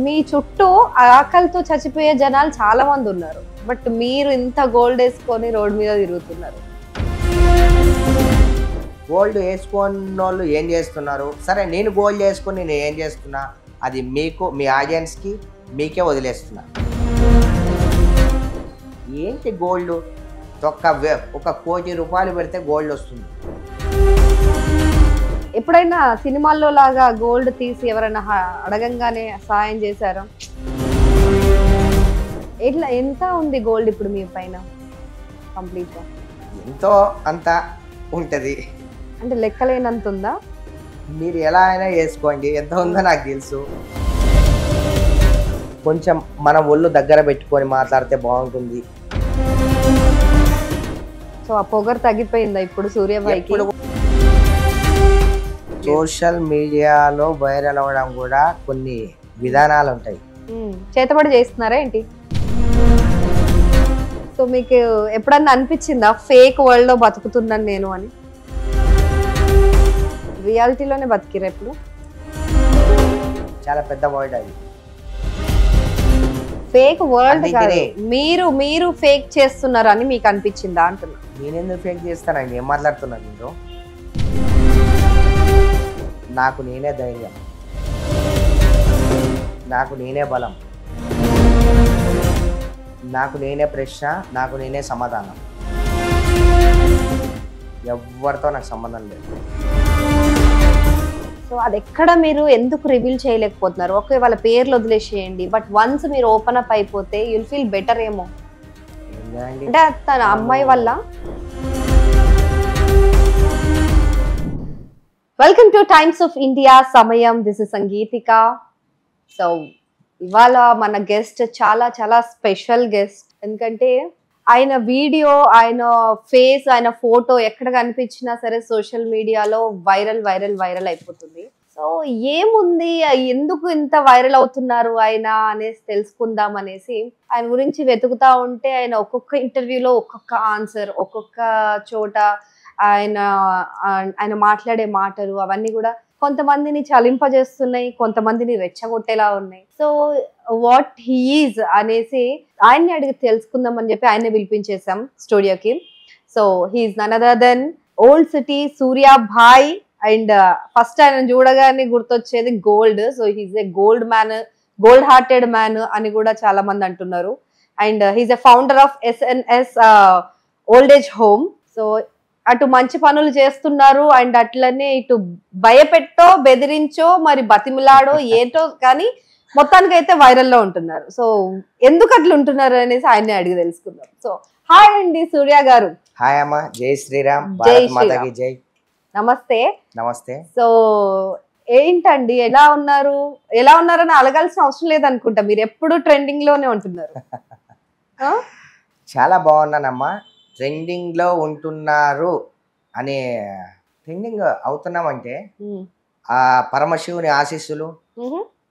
మీ చుట్టూ ఆకలితో చచ్చిపోయే జనాలు చాలా మంది ఉన్నారు, బట్ మీరు ఇంత గోల్డ్ వేసుకొని రోడ్ మీద తిరుగుతున్నారు. గోల్డ్ వేసుకున్న వాళ్ళు ఏం చేస్తున్నారు? సరే, నేను గోల్డ్ వేసుకొని నేను ఏం చేస్తున్నా అది మీకు, మీ ఆడియన్స్కి మీకే వదిలేస్తున్నా. ఏంటి గోల్డ్? ఒక ₹1,00,00,000 పెడితే గోల్డ్ వస్తుంది. ఎప్పుడైనా సినిమాల్లో లాగా గోల్డ్ తీసి ఎవరైనా అడగంగానే సాయం చేశారా? ఎట్లా, ఎంత ఉంది గోల్డ్ ఇప్పుడు మీ పైన కంప్లీట్గా? ఎంతో అంత ఉంటుంది, అంటే లెక్కలేనంత ఉందా? మీరు ఎలా అయినా వేసుకోండి, ఎంత ఉందో నాకు తెలుసు. కొంచెం మన ఒళ్ళు దగ్గర పెట్టుకొని మాట్లాడితే బాగుంటుంది. సో ఆ పొగరు తగ్గిపోయిందా ఇప్పుడు సూర్యబాయికి? సోషల్ మీడియాలో వైరల్ అవ్వడం కూడా కొన్ని విధానాలు ఉంటాయి. చేతబడి చేస్తున్నారా ఏంటి? సో మీకు ఎప్పుడన్నా అనిపించిందా ఫేక్ వరల్డ్ లో బతుకుతున్నాను నేను అని? రియాలిటీలోనే బతికిరా ఎప్పుడు? చాలా పెద్ద వర్డ్ అది. ఫేక్ వరల్డ్ కాదు, మీరు ఫేక్ చేస్తున్నారు అని మీకు అనిపించిందా అంటున్నా. నేనెందుకు ఫేక్ చేస్తానండి? ఏం మాట్లాడుతున్నాను మీరు? నాకు నేనే ధైర్యం, నాకు నేనే బలం, నాకు నేనే ప్రశ్న, నాకు నేనే సమాధానం. ఎవరితో నాకు సంబంధం లేదు. సో అది ఎక్కడ మీరు ఎందుకు రివీల్ చేయలేకపోతున్నారు? ఓకే, వాళ్ళ పేర్లు వదిలేసేయండి, బట్ వన్స్ మీరు ఓపెన్ అప్ అయిపోతే యుల్ ఫీల్ బెటర్ ఏమో. అంటే తన అమ్మాయి వల్ల. Welcome to Times of India సమయం. This is Sangeetika. సో ఇవాళ మన గెస్ట్ చాలా చాలా స్పెషల్ గెస్ట్. ఎందుకంటే ఆయన వీడియో, ఆయన ఫేస్, ఆయన ఫోటో ఎక్కడ కనిపించినా సరే సోషల్ మీడియాలో వైరల్ వైరల్ వైరల్ అయిపోతుంది. సో ఏముంది, ఎందుకు ఇంత వైరల్ అవుతున్నారు ఆయన అనేసి తెలుసుకుందాం అనేసి ఆయన గురించి వెతుకుతా ఉంటే ఆయన ఒక్కొక్క ఇంటర్వ్యూలో ఒక్కొక్క ఆన్సర్, ఒక్కొక్క చోట ఆయన మాట్లాడే మాటలు అవన్నీ కూడా కొంతమందిని చలింపజేస్తున్నాయి, కొంతమందిని రెచ్చగొట్టేలా ఉన్నాయి. సో వాట్ హీ ఈజ్ అనేసి ఆయన్ని అడిగి తెలుసుకుందాం అని చెప్పి ఆయన్ని పిలిపించేసాం స్టూడియోకి. So he's none other than old city Suryabhai. And first ఆయన చూడగానే గుర్తొచ్చేది gold. So he's a gold man, gold hearted man అని కూడా చాలా మంది అంటున్నారు. And he's a founder of SNS old age home. So అటు మంచి పనులు చేస్తున్నారు, అండ్ అట్లనే ఇటు భయపెట్టో బెదిరించో మరి బతిమిలాడో ఏటో కానీ మొత్తానికి అయితే వైరల్లో ఉంటున్నారు. సో ఎందుకు అట్లా ఉంటున్నారు అనేసి ఆయన్ని అడిగి తెలుసుకుందాం. సో హాయ్ అండి సూర్య గారు. హాయ్ అమ్మా, జై శ్రీరామ్. జై. నమస్తే. నమస్తే. సో ఏంటండి, ఎలా ఉన్నారని అడగాల్సిన అవసరం లేదనుకుంటా, మీరు ఎప్పుడు ట్రెండింగ్ లోనే ఉంటున్నారు. చాలా బాగున్నానమ్మా. ట్రెండింగ్ లో ఉంటున్నారు అనే, ట్రెండింగ్ అవుతున్నామంటే ఆ పరమశివుని ఆశీస్సులు,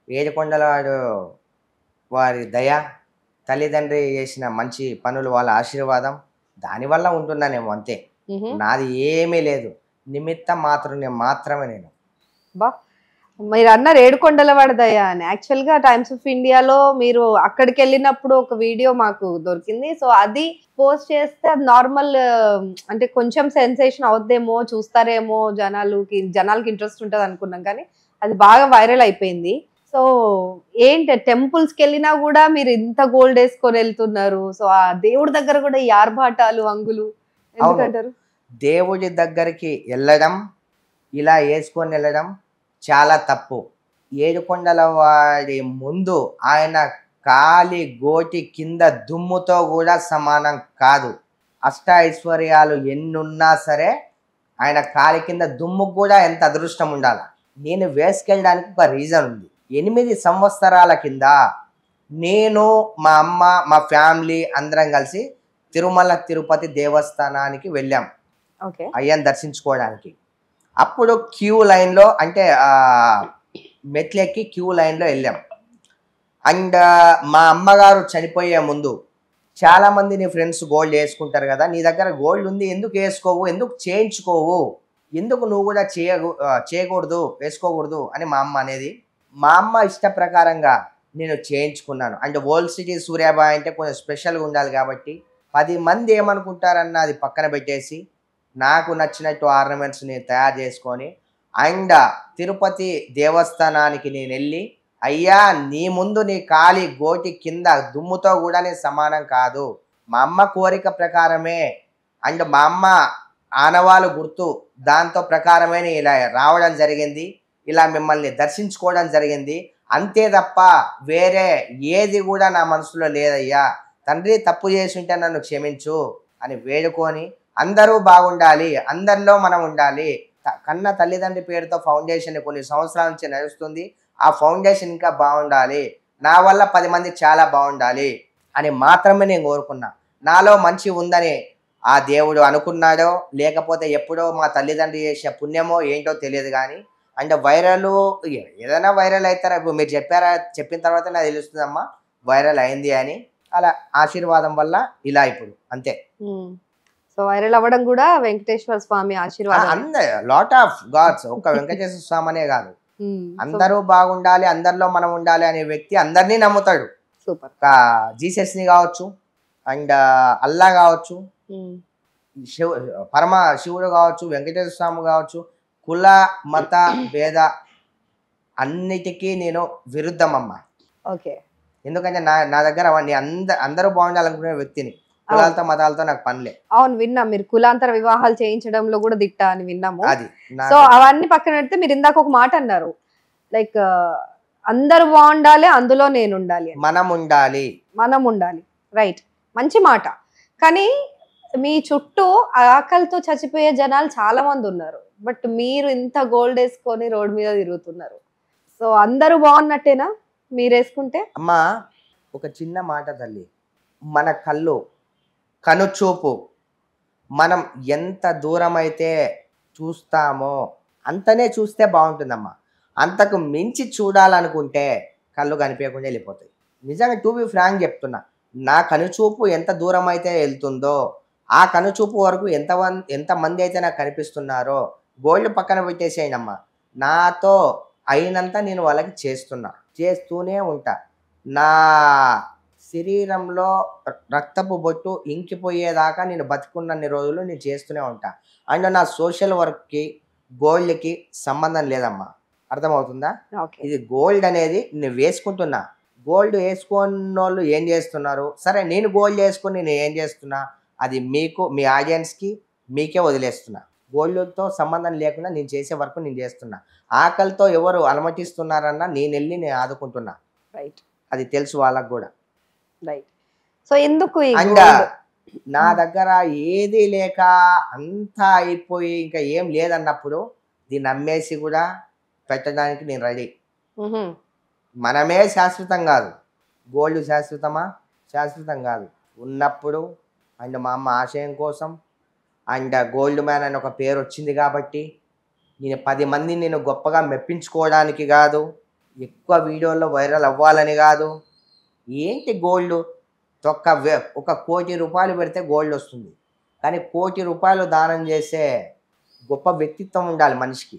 ఏడుకొండల వారి దయ, తల్లిదండ్రి చేసిన మంచి పనులు, వాళ్ళ ఆశీర్వాదం, దానివల్ల ఉంటున్నానేమో అంతే. నాది ఏమీ లేదు, నిమిత్తం మాత్రమే నేను. బా, మీరు అన్నారు ఏడుకొండల వాడి దయ అని. యాక్చువల్ గా టైమ్స్ ఆఫ్ ఇండియాలో మీరు అక్కడికి వెళ్ళినప్పుడు ఒక వీడియో మాకు దొరికింది. సో అది పోస్ట్ చేస్తే అది నార్మల్, అంటే కొంచెం సెన్సేషన్ అవుద్దేమో, చూస్తారేమో, జనాలకి ఇంట్రెస్ట్ ఉంటుంది అనుకున్నాం, కానీ అది బాగా వైరల్ అయిపోయింది. సో ఏంటి, టెంపుల్స్కి వెళ్ళినా కూడా మీరు ఇంత గోల్డ్ వేసుకొని వెళ్తున్నారు. సో ఆ దేవుడి దగ్గర కూడా ఈ ఆర్భాటాలు, అంగులు ఎందుకంటారు? దేవుడి దగ్గరికి వెళ్ళడం, ఇలా వేసుకొని వెళ్ళడం చాలా తప్పు. ఏడుకొండల వాడి ముందు ఆయన కాలి గోటి కింద దుమ్ముతో కూడా సమానం కాదు. అష్ట ఐశ్వర్యాలు ఎన్నున్నా సరే ఆయన కాలి కింద దుమ్ముకు కూడా ఎంత అదృష్టం ఉండాలి. నేను వేసుకెళ్ళడానికి ఒక రీజన్ ఉంది. 8 సంవత్సరాల కింద నేను, మా అమ్మ, మా ఫ్యామిలీ అందరం కలిసి తిరుమల తిరుపతి దేవస్థానానికి వెళ్ళాం అయ్యని దర్శించుకోవడానికి. అప్పుడు క్యూ లైన్లో, అంటే మెట్లెక్కి క్యూ లైన్లో వెళ్ళాం. అండ్ మా అమ్మగారు చనిపోయే ముందు చాలామంది నీ ఫ్రెండ్స్ గోల్డ్ వేసుకుంటారు కదా, నీ దగ్గర గోల్డ్ ఉంది, ఎందుకు వేసుకోవు, ఎందుకు చేయించుకోవు, ఎందుకు నువ్వు కూడా చేయకూడదు, వేసుకోకూడదు అని మా అమ్మ అనేది. మా అమ్మ ఇష్ట ప్రకారంగా నేను చేయించుకున్నాను. అంటే ఓల్డ్ సిటీ సూర్యాబాయ్ అంటే కొంచెం స్పెషల్గా ఉండాలి కాబట్టి 10 మంది ఏమనుకుంటారన్న అది పక్కన పెట్టేసి నాకు నచ్చినట్టు ఆర్నమెంట్స్ నేను తయారు చేసుకొని అండ్ తిరుపతి దేవస్థానానికి నేను వెళ్ళి, అయ్యా నీ ముందు నీ కాలి గోటి కింద దుమ్ముతో కూడా నేను సమానం కాదు, మా అమ్మ కోరిక ప్రకారమే అండ్ మా అమ్మ ఆనవాళ్ళు గుర్తు దాంతో ప్రకారమే నేను ఇలా రావడం జరిగింది, ఇలా మిమ్మల్ని దర్శించుకోవడం జరిగింది, అంతే తప్ప వేరే ఏది కూడా నా మనసులో లేదయ్యా, తండ్రి తప్పు చేసి ఉంటే నన్ను క్షమించు అని వేడుకొని అందరూ బాగుండాలి, అందరిలో మనం ఉండాలి, కన్న తల్లిదండ్రి పేరుతో ఫౌండేషన్ కొన్ని సంవత్సరాల నుంచి నడుస్తుంది, ఆ ఫౌండేషన్ ఇంకా బాగుండాలి, నా వల్ల 10 మంది చాలా బాగుండాలి అని మాత్రమే నేను కోరుకున్నా. నాలో మంచి ఉందని ఆ దేవుడు అనుకున్నాడో లేకపోతే ఎప్పుడో మా తల్లిదండ్రి చేసే పుణ్యమో ఏంటో తెలియదు కానీ అంటే వైరల్ ఏదైనా వైరల్ అవుతారా, ఇప్పుడు మీరు చెప్పిన తర్వాత నాకు తెలుస్తుందమ్మా వైరల్ అయింది అని. అలా ఆశీర్వాదం వల్ల ఇలా ఇప్పుడు అంతే. సో వైరల్ అవ్వడం కూడా వెంకటేశ్వర స్వామి ఆశీర్వాదం. లాట్ ఆఫ్ గాడ్స్, ఒక్క వెంకటేశ్వర స్వామి అనే కాదు, అందరూ బాగుండాలి అందరిలో మనం ఉండాలి అనే వ్యక్తి అందరినీ నమ్ముతాడు. సూపర్. జీసస్ ని కావచ్చు అండ్ అల్లా కావచ్చు, పరమ శివుడు కావచ్చు, వెంకటేశ్వర స్వామి కావచ్చు, కుల మత భేద అన్నిటికీ నేను విరుద్ధం అమ్మా. ఓకే. ఎందుకంటే నా దగ్గర అందరూ బాగుండాలనుకునే వ్యక్తిని, కులాలతో మతాలతో నాకు పనిలే. అవును, విన్నాం మీరు కులాంతర వివాహాలు చేయించడంలో కూడా దిట్ట అని విన్నాము. అది సో అవన్నీ పక్కన పెడితే మీరు ఇందాక ఒక మాట అన్నారు, లైక్ అందరూ బాగుండాలి అందులో నేను ఉండాలి, మనం ఉండాలి. రైట్, మంచి మాట. కానీ మీ చుట్టూ ఆకలితో చచ్చిపోయే జనాలు చాలా మంది ఉన్నారు, బట్ మీరు ఇంత గోల్డ్ వేసుకొని రోడ్ మీద తిరుగుతున్నారు. సో అందరూ బాగున్నట్టేనా మీరు వేసుకుంటే? అమ్మా ఒక చిన్న మాట తల్లి, మన కనుచూపు మనం ఎంత దూరం అయితే చూస్తామో అంతనే చూస్తే బాగుంటుందమ్మా. అంతకు మించి చూడాలనుకుంటే కళ్ళు కనిపించకుండా వెళ్ళిపోతాయి. నిజంగా టు బి ఫ్రాంక్ చెప్తున్నా, నా కనుచూపు ఎంత దూరం అయితే వెళ్తుందో ఆ కనుచూపు వరకు ఎంతమంది అయితే నాకు కనిపిస్తున్నారో గోల్డ్ పక్కన పెట్టేసేయనమ్మా. నాతో అయినంత నేను వాళ్ళకి చేస్తూనే ఉంటా. నా శరీరంలో రక్తపు బొట్టు ఇంకిపోయేదాకా నేను బతుకున్నన్ని రోజులు నేను చేస్తూనే ఉంటా. అండ్ నా సోషల్ వర్క్కి గోల్డ్కి సంబంధం లేదమ్మా, అర్థమవుతుందా? ఇది గోల్డ్ అనేది నేను వేసుకుంటున్నా. గోల్డ్ వేసుకున్న వాళ్ళు ఏం చేస్తున్నారు, సరే నేను గోల్డ్ వేసుకొని నేను ఏం చేస్తున్నా అది మీకు, మీ ఆడియన్స్కి మీకే వదిలేస్తున్నా. గోల్డ్తో సంబంధం లేకుండా నేను చేసే వర్క్ నేను చేస్తున్నా. ఆకలితో ఎవరు అలమటిస్తున్నారన్నా నేను ఆదుకుంటున్నా. రైట్, అది తెలుసు వాళ్ళకు కూడా. రైట్. సో ఎందుకు అండ్ నా దగ్గర ఏది లేక అంతా అయిపోయి ఇంకా ఏం లేదన్నప్పుడు దీన్ని అమ్మేసి కూడా పెట్టడానికి నేను రెడీ. మనమే శాశ్వతం కాదు, గోల్డ్ శాశ్వతం కాదు. ఉన్నప్పుడు అండ్ మా అమ్మ ఆశయం కోసం అండ్ గోల్డ్ మ్యాన్ అని ఒక పేరు వచ్చింది కాబట్టి నేను 10 మందిని నేను గొప్పగా మెప్పించుకోవడానికి కాదు, ఎక్కువ వీడియోల్లో వైరల్ అవ్వాలని కాదు. ఏంటి గోల్డ్, ఒక ₹1,00,00,000 పెడితే గోల్డ్ వస్తుంది, కానీ ₹1,00,00,000 దానం చేసే గొప్ప వ్యక్తిత్వం ఉండాలి మనిషికి,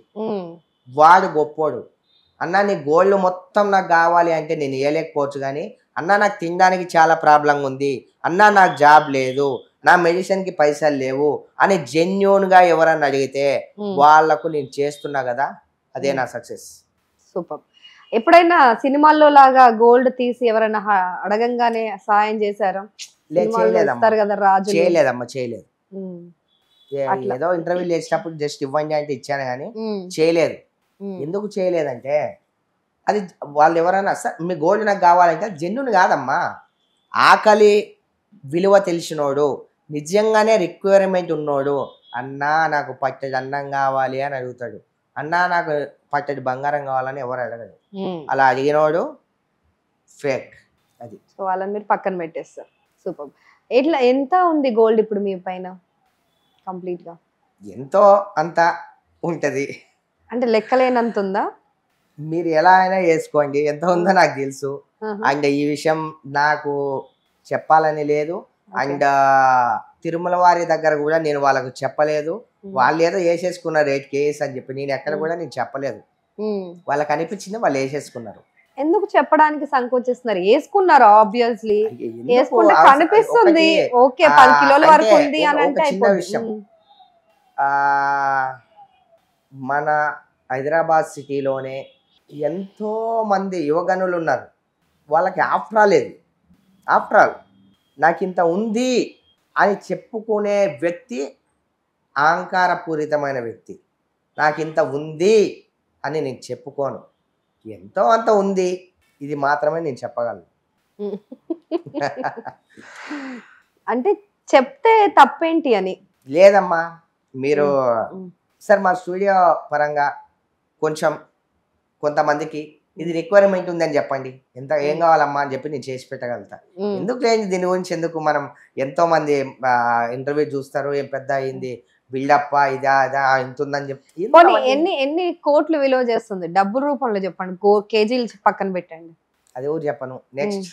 వాడు గొప్పోడు. అన్న నీ గోల్డ్ మొత్తం నాకు కావాలి అంటే నేను ఇవ్వలేకపోవచ్చు, కానీ అన్న నాకు తినడానికి చాలా ప్రాబ్లం ఉంది, అన్న నాకు జాబ్ లేదు, నా మెడిసిన్కి పైసలు లేవు అని జెన్యూన్గా ఎవరన్నా అడిగితే వాళ్లకు నేను చేస్తున్నా కదా, అదే నా సక్సెస్. సూపర్. ఎప్పుడైనా సినిమాల్లో లాగా గోల్డ్ తీసి ఎవరైనా అడగంగానే సాయం చేశారా? చేయలేదమ్మా, చేయలేదు. ఏదో ఇంటర్వ్యూ చేసినప్పుడు జస్ట్ ఇవ్వండి అంటే ఇచ్చాను కానీ చేయలేదు. ఎందుకు చేయలేదంటే అది వాళ్ళు ఎవరైనా సార్ మీ గోల్డ్ నాకు కావాలంటే జెన్యూన్ కాదమ్మా. ఆకలి విలువ తెలిసినోడు, నిజంగానే రిక్వైర్మెంట్ ఉన్నోడు, అన్నా నాకు పట్టెడు అన్నం కావాలి అని అడుగుతాడు, అన్నా నాకు పట్టెడు బంగారం కావాలని ఎవరు అడగడు. అలా అడిగినోడు ఫేక్. అది సో వాళ్ళని మీరు పక్కన పెట్టేస్తారు. సూపర్. ఎంత ఉంది గోల్డ్ ఇప్పుడు మీ పైన? కంప్లీట్ గా ఎంతో అంత ఉంటది, అంటే లెక్కలేనంత ఉందా? మీరు ఎలా అయినా వేసుకోండి, ఎంత ఉందో నాకు తెలుసు. అండ్ ఈ విషయం నాకు చెప్పాలని లేదు. అండ్ తిరుమల వారి దగ్గర కూడా నేను వాళ్ళకు చెప్పలేదు. వాళ్ళు ఏదో వేసేసుకున్నారు రేట్ కేస్ అని చెప్పి, నేను ఎక్కడ కూడా నేను చెప్పలేదు. వాళ్ళకి అనిపించింది వాళ్ళు వేసేసుకున్నారు. ఎందుకు చెప్పడానికి సంకోచిస్తున్నారు? వేసుకున్నారు ఆబ్వియస్లీ, ఎందుకు వేసుకుంటే కనిపిస్తుంది. ఒకటి ఓకే 10 కిలోల అంటే వరకు ఉంది అని ఒక అంటే చిన్న అయిపోద్ది. విషయం. ఆ మన హైదరాబాద్ సిటీలోనే ఎంతో మంది యువగనులు ఉన్నారు. వాళ్ళకి ఆఫ్టర్ ఆల్ ఏది, ఆఫ్టర్ ఆల్ నాకు ఇంత ఉంది అని చెప్పుకునే వ్యక్తి అహంకారపూరితమైన వ్యక్తి. నాకు ఇంత ఉంది అని నేను చెప్పుకోను. ఎంతో అంత ఉంది, ఇది మాత్రమే నేను చెప్పగలను. అంటే చెప్తే తప్పేంటి అని. లేదమ్మా, మీరు ఉమ్. సార్ మా స్టూడియో పరంగా కొంచెం కొంతమందికి ఇది రిక్వైర్మెంట్ ఉందని చెప్పండి, ఎంత ఏం కావాలమ్మా అని చెప్పి నేను చేసి పెట్టగలుగుతా. ఉమ్. ఎందుకు లేని దీని గురించి ఎందుకు, మనం ఎంతో మంది ఇంటర్వ్యూ చూస్తారు, ఏం పెద్ద అయింది బిల్డప్ ఇదా అదా ఇంత ఉందని చెప్పి. పోనీ ఎన్ని కోట్లు విలువ చేస్తుంది డబ్బు రూపంలో చెప్పండి, కేజీలు పక్కన పెట్టండి. అది ఎవరు చెప్పను. నెక్స్ట్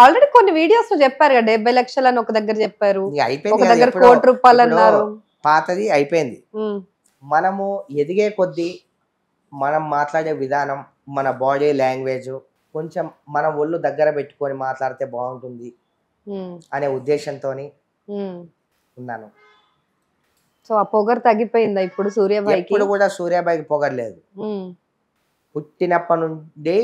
ఆల్రెడీ కొన్ని వీడియోస్ లో చెప్పారు కదా, 70 లక్షలు అని ఒక దగ్గర చెప్పారు, ఒక అయిపోయింది దగ్గర కదా, 1 కోటి రూపాయలు అన్నారు. పాతది అయిపోయింది. ఉమ్. మనము ఎదిగే కొద్దీ మనం మాట్లాడే విధానం, మన బాడీ లాంగ్వేజ్ కొంచెం మన ఒళ్ళు దగ్గర పెట్టుకొని మాట్లాడితే బాగుంటుంది ఉమ్. అనే ఉద్దేశంతో ఉమ్. ఉన్నాను. సో ఆ పొగరు తగ్గిపోయిందా ఇప్పుడు సూర్యాబాయికి? ఇప్పుడు కూడా సూర్యాబాయికి పొగరలేదు. ఉమ్. పుట్టినప్పటి నుండి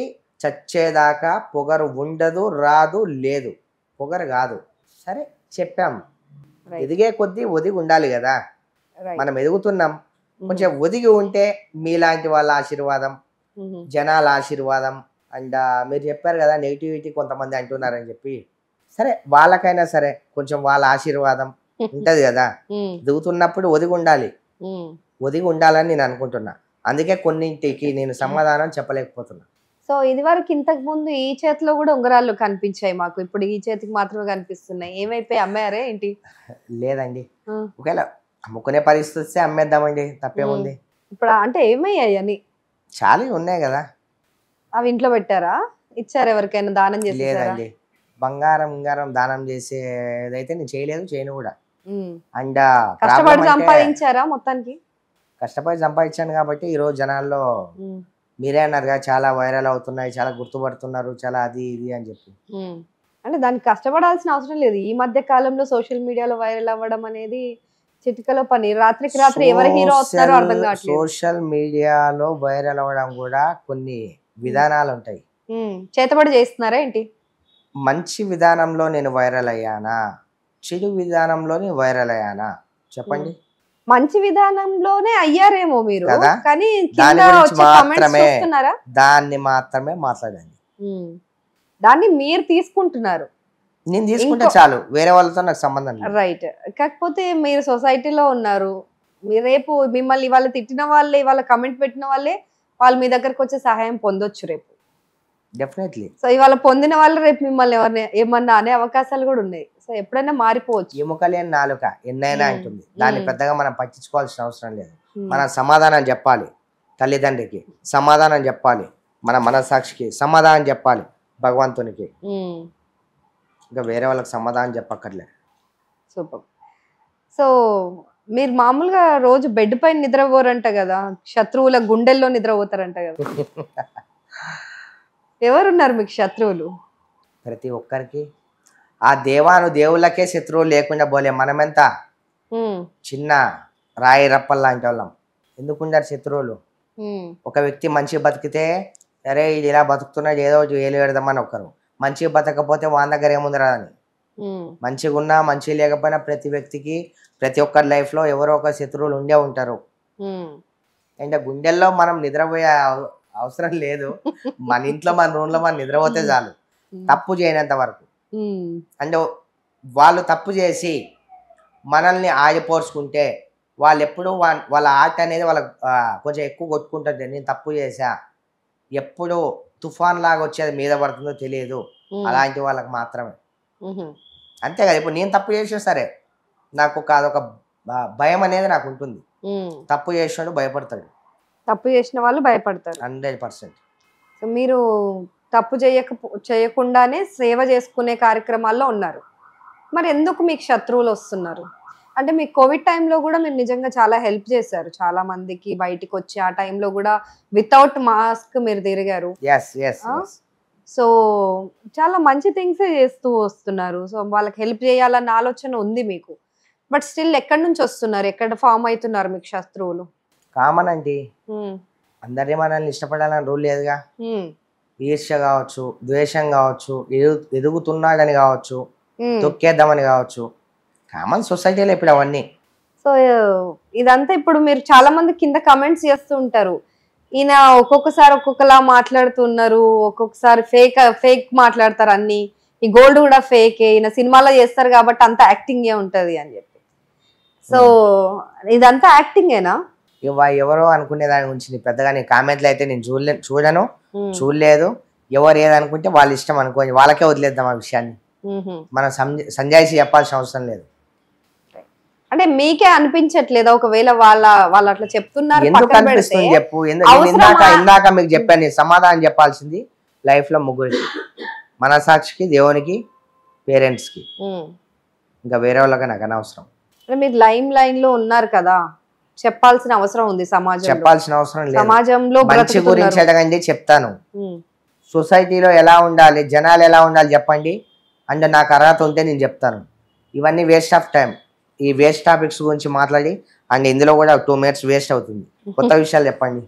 చచ్చేదాకా పొగరు ఉండదు, రాదు, లేదు. పొగరు కాదు. సరే చెప్పాం, Right. ఎదిగే కొద్దీ ఒదిగి ఉండాలి కదా. Right. మనం ఎదుగుతున్నాం, కొంచెం ఒదిగి ఉంటే మీలాంటి వాళ్ళ ఆశీర్వాదం, ఉమ్. జనాల ఆశీర్వాదం అండ్ మీరు చెప్పారు కదా నెగిటివిటీ కొంతమంది అంటున్నారని చెప్పి, సరే వాళ్ళకైనా సరే కొంచెం వాళ్ళ ఆశీర్వాదం ఉంటది కదా. ఉమ్. దిగుతున్నప్పుడు ఒదిగి ఉండాలి, ఉమ్. ఒదిగి ఉండాలని నేను అనుకుంటున్నా. అందుకే కొన్నింటికి నేను సమాధానం చెప్పలేకపోతున్నా. సో ఇది వరకు ఇంతకు ముందు ఈ చేతిలో కూడా ఉంగరాలు కనిపించాయి మాకు, ఇప్పుడు ఈ చేతికి మాత్రమే కనిపిస్తున్నాయి. ఏమైపోయి అమ్మారే ఏంటి? లేదండి, ఆ. ఒకవేళ అమ్ముకునే పరిస్థితి వస్తే అమ్మేద్దామండి, తప్పేముంది. ఇప్పుడు అంటే ఏమయ్యాయి అని? చాలా ఉన్నాయి కదా. అవి ఇంట్లో పెట్టారా, ఇచ్చారు ఎవరికైనా, దానం చేసేసారా? లేదండి, బంగారం దానం చేసేదైతే నేను చేయలేదు, చేయను కూడా. ఉమ్. అండ్ కష్టపడి సంపాదించారా మొత్తానికి? కష్టపడి సంపాదించాను కాబట్టి ఈరోజు జనాల్లో ఉమ్. మీరే అన్నారుగా చాలా వైరల్ అవుతున్నాయి, చాలా గుర్తుపడుతున్నారు, చాలా అది ఇది అని చెప్పి. ఉమ్. అంటే దానికి కష్టపడాల్సిన అవసరం లేదు. ఈ మధ్య కాలంలో సోషల్ మీడియాలో వైరల్ అవ్వడం అనేది చిటికలో పని. రాత్రికి రాత్రి ఎవరు హీరో అవుతారో అర్థం కావట్లేదు. సోషల్ మీడియాలో వైరల్ అవ్వడం కూడా కొన్ని విధానాలు ఉంటాయి. చేతబడి చేస్తున్నారా ఏంటి? మంచి విధానంలో నేను వైరల్ అయ్యానా, చెడు విధానంలో నేను వైరల్ అయ్యానా చెప్పండి. మంచి విధానంలోనే అయ్యారేమో మీరు, కదా? కానీ దాని గురించి మాత్రమే, చూస్తున్నారా? దాన్ని మాత్రమే మాట్లాడండి. దాన్ని మీరు తీసుకుంటున్నారు, నేను తీసుకుంటే చాలు, వేరే వాళ్ళతో నాకు సంబంధం లేదు. రైట్. కాకపోతే మీరు సొసైటీలో ఉన్నారు, మీరు రేపు మిమ్మల్ని ఇవాళ తిట్టిన వాళ్ళే, ఇవాళ కమెంట్ పెట్టిన వాళ్ళే వాళ్ళు మీ దగ్గరకు వచ్చే సహాయం పొందొచ్చు రేపు. డెఫినెట్లీ. సో ఇవాళ పొందిన వాళ్ళు రేపు మిమ్మల్ని ఎవరిని ఏమన్నా అనే అవకాశాలు కూడా ఉన్నాయి. సో ఎప్పుడైనా మారిపోవచ్చు. ఎముకలేని నాలుక ఎన్నైనా అంటుంది, దాన్ని పెద్దగా మనం పట్టించుకోవాల్సిన అవసరం లేదు. మనం సమాధానం చెప్పాలి, తల్లిదండ్రికి సమాధానం చెప్పాలి, మన మనసాక్షికి సమాధానం చెప్పాలి, భగవంతునికి. ఇంకా వేరే వాళ్ళకి సమాధానం చెప్పక్కర్లే. సూపర్. సో మీరు మామూలుగా రోజు బెడ్ పైన నిద్రపోరంట కదా, శత్రువుల గుండెల్లో నిద్రపోతారంట కదా. ఎవరున్నారు మీకు శత్రువులు? ప్రతి ఒక్కరికి ఆ దేవుళ్ళకే శత్రువులు లేకుండా పోలే. మనమెంత చిన్న రాయి రప్పల్ లాంటి వాళ్ళం, ఎందుకుంటారు శత్రువులు? ఒక వ్యక్తి మంచిగా బతికితే సరే ఇది ఇలా బతుకుతున్నాడు ఏదో ఏలు పెడదామని ఒకరు, మంచిగా బతకపోతే వాళ్ళ దగ్గర ఏముంది రాదని. మంచిగా ఉన్నా మంచిగా లేకపోయినా ప్రతి వ్యక్తికి ప్రతి ఒక్కరి లైఫ్లో ఎవరో ఒక శత్రువులు ఉండే ఉంటారు. అంటే గుండెల్లో మనం నిద్రపోయే అవసరం లేదు, మన ఇంట్లో మన రూమ్లో మనం నిద్రపోతే చాలు, తప్పు చేయనంత వరకు. అంటే వాళ్ళు తప్పు చేసి మనల్ని ఆడిపోర్చుకుంటే వాళ్ళు ఎప్పుడు వాళ్ళ ఆట అనేది వాళ్ళకి కొంచెం ఎక్కువ కొట్టుకుంటుంది. నేను తప్పు చేశా, ఎప్పుడు తుఫాన్ లాగా వచ్చేది మీద పడుతుందో తెలియదు, అలాంటి వాళ్ళకి మాత్రమే. అంతే కదా. ఇప్పుడు నేను తప్పు చేసినా సరే నాకు అదొక భయం అనేది నాకు ఉంటుంది. తప్పు చేసినాడు భయపడతాడు, తప్పు చేసిన వాళ్ళు భయపడతారు 100%. సో మీరు తప్పు చేయకుండానే సేవ చేసుకునే కార్యక్రమాల్లో ఉన్నారు. మరి ఎందుకు మీకు శత్రువులు వస్తున్నారు? అంటే మీకు కోవిడ్ టైంలో కూడా మీరు నిజంగా చాలా హెల్ప్ చేశారు, చాలా మందికి బయటికి వచ్చి ఆ టైంలో కూడా వితౌట్ మాస్క్ మీరు తిరిగారు. సో చాలా మంచి థింగ్స్ చేస్తూ వస్తున్నారు. సో వాళ్ళకి హెల్ప్ చేయాలన్న ఆలోచన ఉంది మీకు. బట్ స్టిల్ ఎక్కడి నుంచి వస్తున్నారు, ఎక్కడ ఫామ్ అవుతున్నారు మీకు శత్రువులు? కామన్ అండి, ఉమ్, అందరి మనల్ని ఇష్టపడాలని రూల్ లేదుగా. ఉమ్, ఈర్ష్య కావచ్చు, ద్వేషం కావచ్చు, ఎదుగుతున్నాడని కావచ్చు, ఉమ్. తొక్కేద్దామని కావచ్చు, కామన్ సొసైటీలో ఇప్పుడు అవన్నీ. సో ఇదంతా ఇప్పుడు మీరు చాలా మంది కింద కమెంట్స్ చేస్తూ ఉంటారు, ఈయన ఒక్కొక్కసారి ఒక్కొక్కలా మాట్లాడుతున్నారు, ఒక్కొక్కసారి ఫేక్ మాట్లాడతారు అన్ని, ఈ గోల్డ్ కూడా ఫేక్, ఈయన సినిమాలో చేస్తారు కాబట్టి అంత యాక్టింగే ఉంటది అని చెప్పి. సో ఇదంతా యాక్టింగేనా? ఎవరో అనుకునే దాని గురించి పెద్దగా నేను కామెంట్లు అయితే నేను చూడలేదు. ఎవరు ఏదనుకుంటే వాళ్ళ ఇష్టం అనుకోని వాళ్ళకే వదిలేద్దాం ఆ విషయాన్ని. మనం సంజాయిషి చెప్పాల్సిన అవసరం లేదు. అంటే మీకే అనిపించట్లేదా ఒకవేళ వాళ్ళు అట్లా చెప్తున్నారు ఎందుకు అనిపిస్తుంది చెప్పు? ఇందాక మీకు చెప్పాను, నేను సమాధానం చెప్పాల్సింది లైఫ్ లో ముగ్గురికి, మనసాక్షికి, దేవునికి, పేరెంట్స్ కి, ఇంకా వేరే వాళ్ళకి నాకు అనవసరం. మీరు లైన్ లో ఉన్నారు కదా, చెప్పాల్సిన అవసరం ఉంది సమాజం, చెప్పాల్సిన అవసరం లేదు. సమాజంలో మంచి గురించి అడగండి చెప్తాను. సొసైటీలో ఎలా ఉండాలి, జనాలు ఎలా ఉండాలి చెప్పండి, అంటే నాకు అర్హత ఉంటే నేను చెప్తాను. ఇవన్నీ వేస్ట్ ఆఫ్ టైం. ఈ వేస్ట్ టాపిక్స్ గురించి మాట్లాడి అండ్ ఇందులో కూడా 2 minutes వేస్ట్ అవుతుంది. కొత్త విషయాలు చెప్పండి.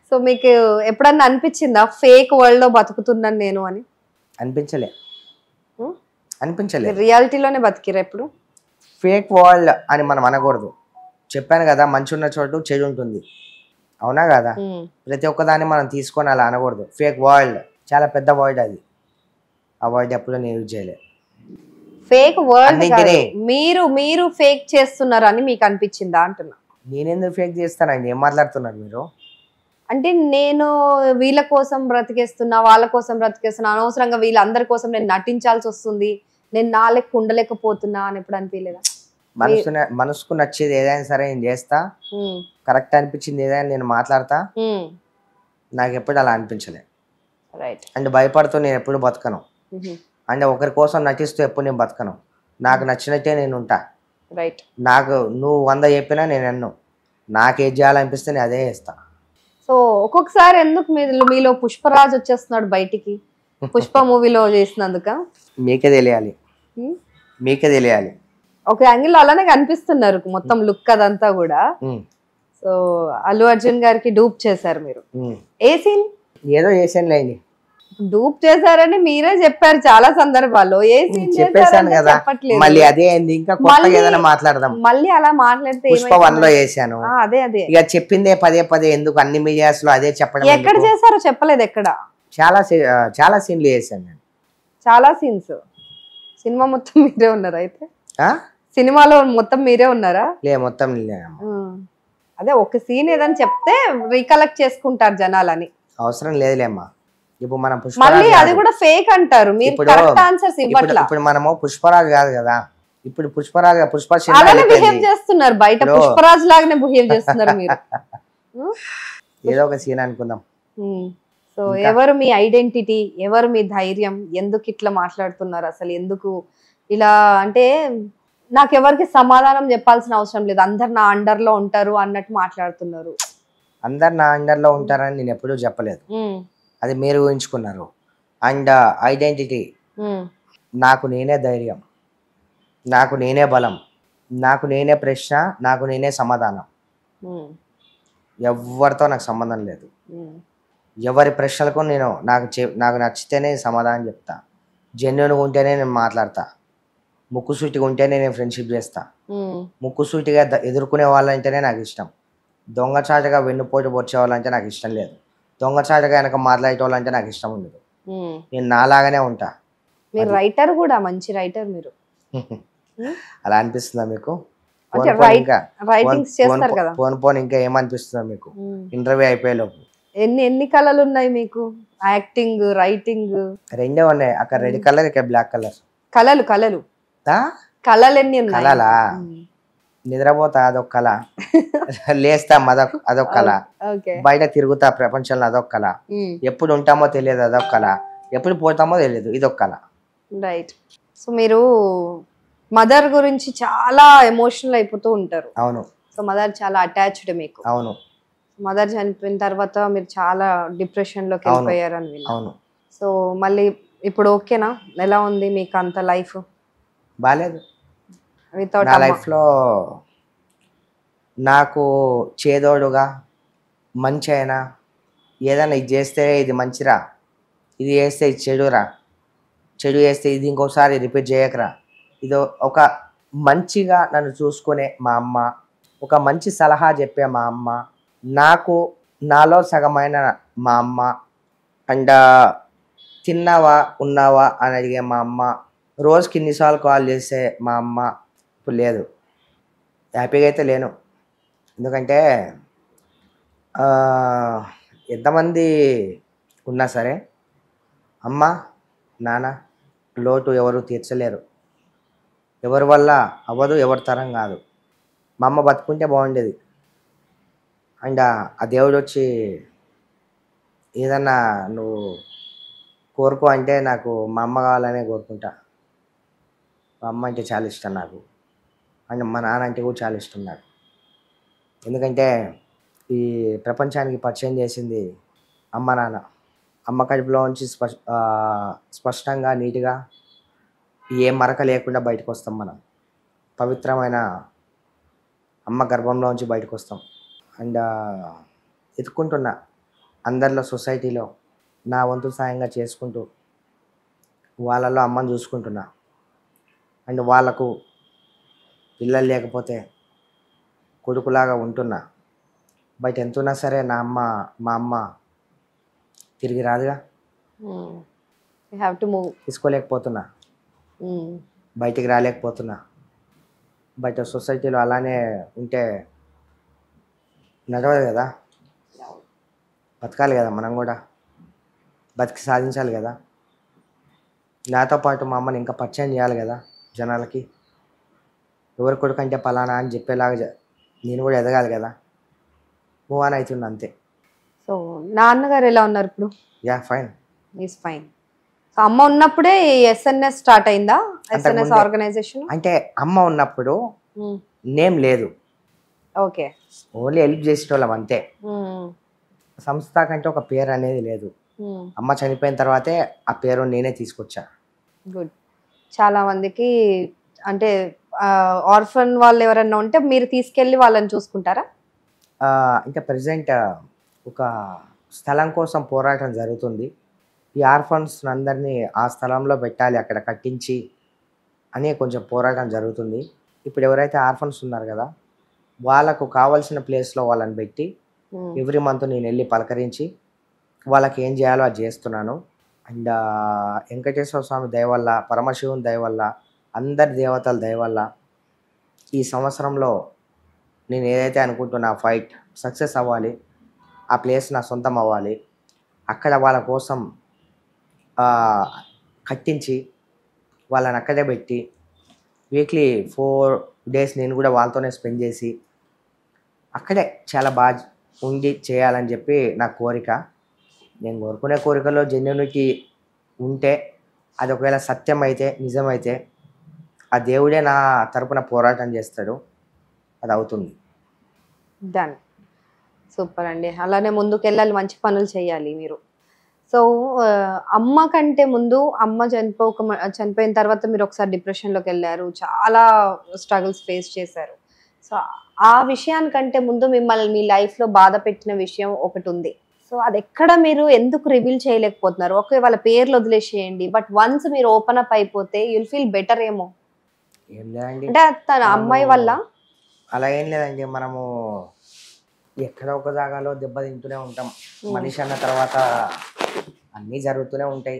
సో మీకు ఎప్పుడన్నా అనిపించిందా ఫేక్ వరల్డ్ లో బతుకుతున్నాను నేను అని? అనిపించలే. రియాలిటీలోనే బతికిరా ఎప్పుడు? ఫేక్ వరల్డ్ అని మనం అనకూడదు. చెప్పాను కదా, మంచి ఉన్న చోటు చెడు ఉంటుంది, అవునా కదా? ప్రతి ఒక్కదాన్ని మనం తీసుకొని అలా అనకూడదు. ఫేక్ వరల్డ్ చాలా పెద్ద వర్డ్, అది ఆ వర్డ్ ఎప్పుడు నేను యూజ్ చేయలేదు. ఫేక్ వర్డ్ మీరు ఫేక్ చేస్తున్నారు అని మీకు అనిపించిందా అంటున్నా. నేనెందుకు ఫేక్ చేస్తానండి? ఏం మాట్లాడుతున్నారు మీరు? అంటే నేను వీళ్ళ కోసం బ్రతికేస్తున్నా, వాళ్ళ కోసం బ్రతికేస్తున్నా, అనవసరంగా వీళ్ళందరి కోసం నేను నటించాల్సి వస్తుంది, నేను నా లెక్క ఉండలేకపోతున్నా అని ఎప్పుడు అనిపించలేదా? మనసుకు నచ్చేది ఏదైనా సరే నేను చేస్తా, కరెక్ట్ అనిపించింది ఏదైనా నేను మాట్లాడతా. నాకు ఎప్పుడు అలా అనిపించలే. అంటే భయపడుతూ నేను ఎప్పుడు బతకను, అంటే ఒకరి కోసం నటిస్తూ ఎప్పుడు నేను బతకను. నాకు నచ్చినట్టే నేను ఉంటా. నాకు నువ్వు 100 చెప్పినా నేను ఎన్నో, నాకు ఏది చేయాలనిపిస్తే నేను అదే చేస్తా. సో ఒక్కొక్కసారి ఎందుకు మీలో పుష్పరాజ్ వచ్చేస్తున్నాడు బయటికి, పుష్ప మూవీలో చేసినందుక? మీకే తెలియాలి. ఒక యాంగిల్ అలానే కనిపిస్తున్నారు మొత్తం లుక్ అదంతా కూడా. సో అల్లు అర్జున్ గారికి డూప్ చేశారు మీరు. ఏ సీన్? ఏదో చేశాను లేండి. డూప్ చేశారని మీరే చెప్పారు చాలా సందర్భాల్లో. ఏ సీన్ చెప్పేశాను కదా, మళ్ళీ అదే ఇంకా కొత్తగా ఏదైనా మాట్లాడదాం. మళ్ళీ అలా మాట్లాడితే పుష్ప 1 లో చేశాను. అదే ఇక చెప్పిందే పదే ఎందుకు అన్ని మీడియాస్ లో అదే చెప్పడం? ఎక్కడ చేశారో చెప్పలేదు. ఎక్కడ? చాలా సీన్లు చేశాను నేను. చాలా సీన్స్. సినిమా మొత్తం మీరే ఉన్నారా అయితే? సినిమాలో మొత్తం మీరే ఉన్నారా? మొత్తం అదే ఒక సీన్ ఏదని చెప్తే రికలెక్ట్ చేసుకుంటారు జనాలని. అవసరం లేదులేమ్మా. ఇప్పుడు మనం మళ్ళీ అది కూడా ఫేక్ అంటారు, మీరు కరెక్ట్ ఆన్సర్స్ ఇవ్వట్లా. ఇప్పుడు మనము పుష్పరాజ్ కాదు కదా, ఇప్పుడు పుష్ప అలానే బిహేవ్ చేస్తున్నారు, బయట పుష్పరాజ్ లాగానే బిహేవ్ చేస్తున్నారు మీరు. ఏదో ఒక సీన్ అనుకుందాం. సో ఎవరు మీ ఐడెంటిటీ, ఎవరు మీ ధైర్యం, ఎందుకు ఇట్లా మాట్లాడుతున్నారు అసలు? ఎందుకు ఇలా అంటే నాకు ఎవరికి సమాధానం చెప్పాల్సిన అవసరం లేదు, అందరు నా అండర్ లో ఉంటారు అన్నట్టు మాట్లాడుతున్నారు. అందరు నా అండర్ లో ఉంటారని నేను ఎప్పుడూ చెప్పలేదు, అది మీరు ఊహించుకున్నారు. అండ్ ఐడెంటిటీ, నాకు నేనే ధైర్యం, నాకు నేనే బలం, నాకు నేనే ప్రశ్న, నాకు నేనే సమాధానం. ఎవరితో నాకు సంబంధం లేదు. ఎవరి ప్రశ్నలకు నాకు నచ్చితేనే సమాధానం చెప్తా, జెన్యున్గా ఉంటేనే నేను మాట్లాడతా, ముక్కుసూటిగా ఉంటేనే నేను ఫ్రెండ్షిప్ చేస్తా. ముక్కుసూటిగా ఎదుర్కొనే వాళ్ళంటేనే నాకు ఇష్టం. దొంగచాటుగా వెన్నుపోటు పొడిచే వాళ్ళంటే నాకు ఇష్టం లేదు. దొంగచాటుగా వెనక మాట్లాడే వాళ్ళంటే నాకు ఇష్టం ఉండదు. నేను నాలాగానే ఉంటా. మీరు రైటర్ కూడా, మంచి రైటర్ మీరు. అలా అనిపిస్తుందా మీకు? పోను ఇంకా ఏమనిపిస్తుందా మీకు ఇంటర్వ్యూ అయిపోయేలోపు? ఎన్ని కళలు ఉన్నాయి మీకు? యాక్టింగ్, రైటింగ్ రెండే ఉన్నాయి. అక్కడ రెడ్ కలర్, ఇక్కడ బ్లాక్ కలర్. కళలు ఎన్ని ఉన్నాయి? కళలా? నిద్రపోతా అదొక కళ, లేస్తాం అదొక కళ, బయట తిరుగుతా ప్రపంచంలో అదొక కళ, ఎప్పుడు ఉంటామో తెలియదు అదొక కళ, ఎప్పుడు పోతామో తెలియదు ఇదొక కళ. రైట్. సో మీరు మదర్ గురించి చాలా ఎమోషనల్ అయిపోతూ ఉంటారు. అవును. సో మదర్ చాలా అటాచ్డ్ మీకు. అవును. మదర్ చనిపోయిన తర్వాత మీరు చాలా డిప్రెషన్ లోకి వెళ్ళిపోయారు అని విన్నాను. అవును. సో మళ్ళీ ఇప్పుడు ఓకేనా? ఎలా ఉంది మీకు అంత లైఫ్ బాలేదు. వితౌట్ నా అమ్మ? లైఫ్లో నాకు చేదోడుగా మంచి అయినా ఏదైనా ఇది చేస్తే ఇది మంచిరా, ఇది చేస్తే ఇది చెడురా, చెడు చేస్తే ఇది ఇంకోసారి రిపీట్ చేయకరా, ఇది ఒక మంచిగా నన్ను చూసుకునే మా అమ్మ, ఒక మంచి సలహా చెప్పే మా అమ్మ, నాకు నాలో సగమైన మా అమ్మ, అండ్ తిన్నావా ఉన్నావా అని అడిగే మా అమ్మ, రోజుకి ఇన్నిసార్లు కాల్ చేసే మా అమ్మ ఇప్పుడు లేదు. హ్యాపీగా అయితే లేను. ఎందుకంటే ఆ, ఎంతమంది ఉన్నా సరే అమ్మ నాన్న లోటు ఎవరు తీర్చలేరు. ఎవరి వల్ల అవ్వదు, ఎవరి తరం కాదు. మా అమ్మ బతుకుంటే బాగుండేది. అండ్ ఆ దేవుడు వచ్చి ఏదన్నా నువ్వు కోరుకో అంటే నాకు మా అమ్మ కావాలనే కోరుకుంటా. మా అమ్మ అంటే చాలా ఇష్టం నాకు. అండ్ మా నాన్న అంటే కూడా చాలా ఇష్టం నాకు. ఎందుకంటే ఈ ప్రపంచానికి పరిచయం చేసింది అమ్మ నాన్న. అమ్మ కడుపులో నుంచి స్పష్టంగా నీట్గా ఏ మరక లేకుండా బయటకు వస్తాం మనం. పవిత్రమైన అమ్మ గర్భంలో నుంచి బయటకు వస్తాం. అండ్ ఎత్తుకుంటున్నా అందరిలో సొసైటీలో నా వంతు సాయంగా చేసుకుంటూ వాళ్ళలో అమ్మని చూసుకుంటున్నా. అండ్ వాళ్ళకు పిల్లలు లేకపోతే కొడుకులాగా ఉంటున్నా. బయట ఎంతున్నా సరే మా అమ్మ తిరిగి రాదుగా. You have to move. తీసుకోలేకపోతున్నా, బయటికి రాలేకపోతున్నా. బయట సొసైటీలో అలానే ఉంటే నడవదు కదా. బతకాలి కదా మనం కూడా, బతికి సాధించాలి కదా. నాతో పాటు మా అమ్మని ఇంకా పరిచయం చేయాలి కదా జనాలకి. ఎవరి కొడుకు అంటే పలానా అని చెప్పేలాగా నేను కూడా ఎదగాలి కదా. మూవ్ ఆన్ అవుతున్నా అంతే. సో నాన్నగారు ఎలా ఉన్నారు ఇప్పుడు? Yeah fine. Is fine. So అమ్మ ఉన్నప్పుడే ఎస్ఎన్ఎస్ స్టార్ట్ అయిందా? ఎస్ఎన్ఎస్ అంతకుముందే. ఆర్గనైజేషన్. అంటే అమ్మ ఉన్నప్పుడు నేమ్ లేదు, ఓకే. ఓన్లీ హెల్ప్ చేసేటోళ్ళం అంతే. సంస్థ కంటే ఒక పేరు అనేది లేదు. అమ్మ చనిపోయిన తర్వాతే ఆ పేరు నేనే తీసుకొచ్చా. గుడ్. చాలా మందికి అంటే ఆర్ఫన్ వాళ్ళు ఎవరన్నా ఉంటే మీరు తీసుకెళ్ళి వాళ్ళని చూసుకుంటారా? ఇంకా ప్రజెంట్ ఒక స్థలం కోసం పోరాటం జరుగుతుంది. ఈ ఆర్ఫన్స్ అందరినీ ఆ స్థలంలో పెట్టాలి, అక్కడ కట్టించి అని కొంచెం పోరాటం జరుగుతుంది. ఇప్పుడు ఎవరైతే ఆర్ఫన్స్ ఉన్నారు కదా వాళ్ళకు కావాల్సిన ప్లేస్లో వాళ్ళని పెట్టి ఎవ్రీ మంత్ నేను వెళ్ళి పలకరించి వాళ్ళకి ఏం చేయాలో అది చేస్తున్నాను. అండ్ వెంకటేశ్వర స్వామి దయ వల్ల, పరమశివుని దయ వల్ల, అందరి దేవతల దయ వల్ల ఈ సంవత్సరంలో నేను ఏదైతే అనుకుంటున్నా ఫైట్ సక్సెస్ అవ్వాలి. ఆ ప్లేస్ నా సొంతం అవ్వాలి. అక్కడ వాళ్ళ కోసం కట్టించి వాళ్ళని అక్కడే పెట్టి వీక్లీ 4 days నేను కూడా వాళ్ళతోనే స్పెండ్ చేసి అక్కడే చాలా బాగా ఉండి చేయాలని చెప్పి నా కోరిక. నేను కోరుకునే కోరికలో జెన్యూనిటీ ఉంటే, అది ఒకవేళ సత్యం అయితే, నిజమైతే ఆ దేవుడే నా తరపున పోరాటం చేస్తాడు, అది అవుతుంది. డన్. సూపర్ అండి. అలానే ముందుకు వెళ్ళాలి, మంచి పనులు చేయాలి మీరు. సో అమ్మ కంటే ముందు అమ్మ చనిపోయిన తర్వాత మీరు ఒకసారి డిప్రెషన్లోకి వెళ్ళారు, చాలా స్ట్రగుల్స్ ఫేస్ చేశారు. సో ఆ విషయానికంటే ముందు మిమ్మల్ని మీ లైఫ్లో బాధ పెట్టిన విషయం ఒకటి ఉంది. సో అది ఎక్కడ మీరు ఎందుకు రివీల్ చేయలేకపోతున్నారు? ఓకే, వాళ్ళ పేర్లు వదిలేసేయండి, బట్ వన్స్ మీరు ఓపెన్ అప్ అయిపోతే యుల్ ఫీల్ బెటర్ ఏమో. ఏం లేదండి, అంటే తన అమ్మాయి వల్ల అలా ఏం లేదండి. మనము ఎక్కడ ఒక జాగాలో దెబ్బ తింటూనే ఉంటాం. మనిషి అన్న తర్వాత అన్నీ జరుగుతూనే ఉంటాయి.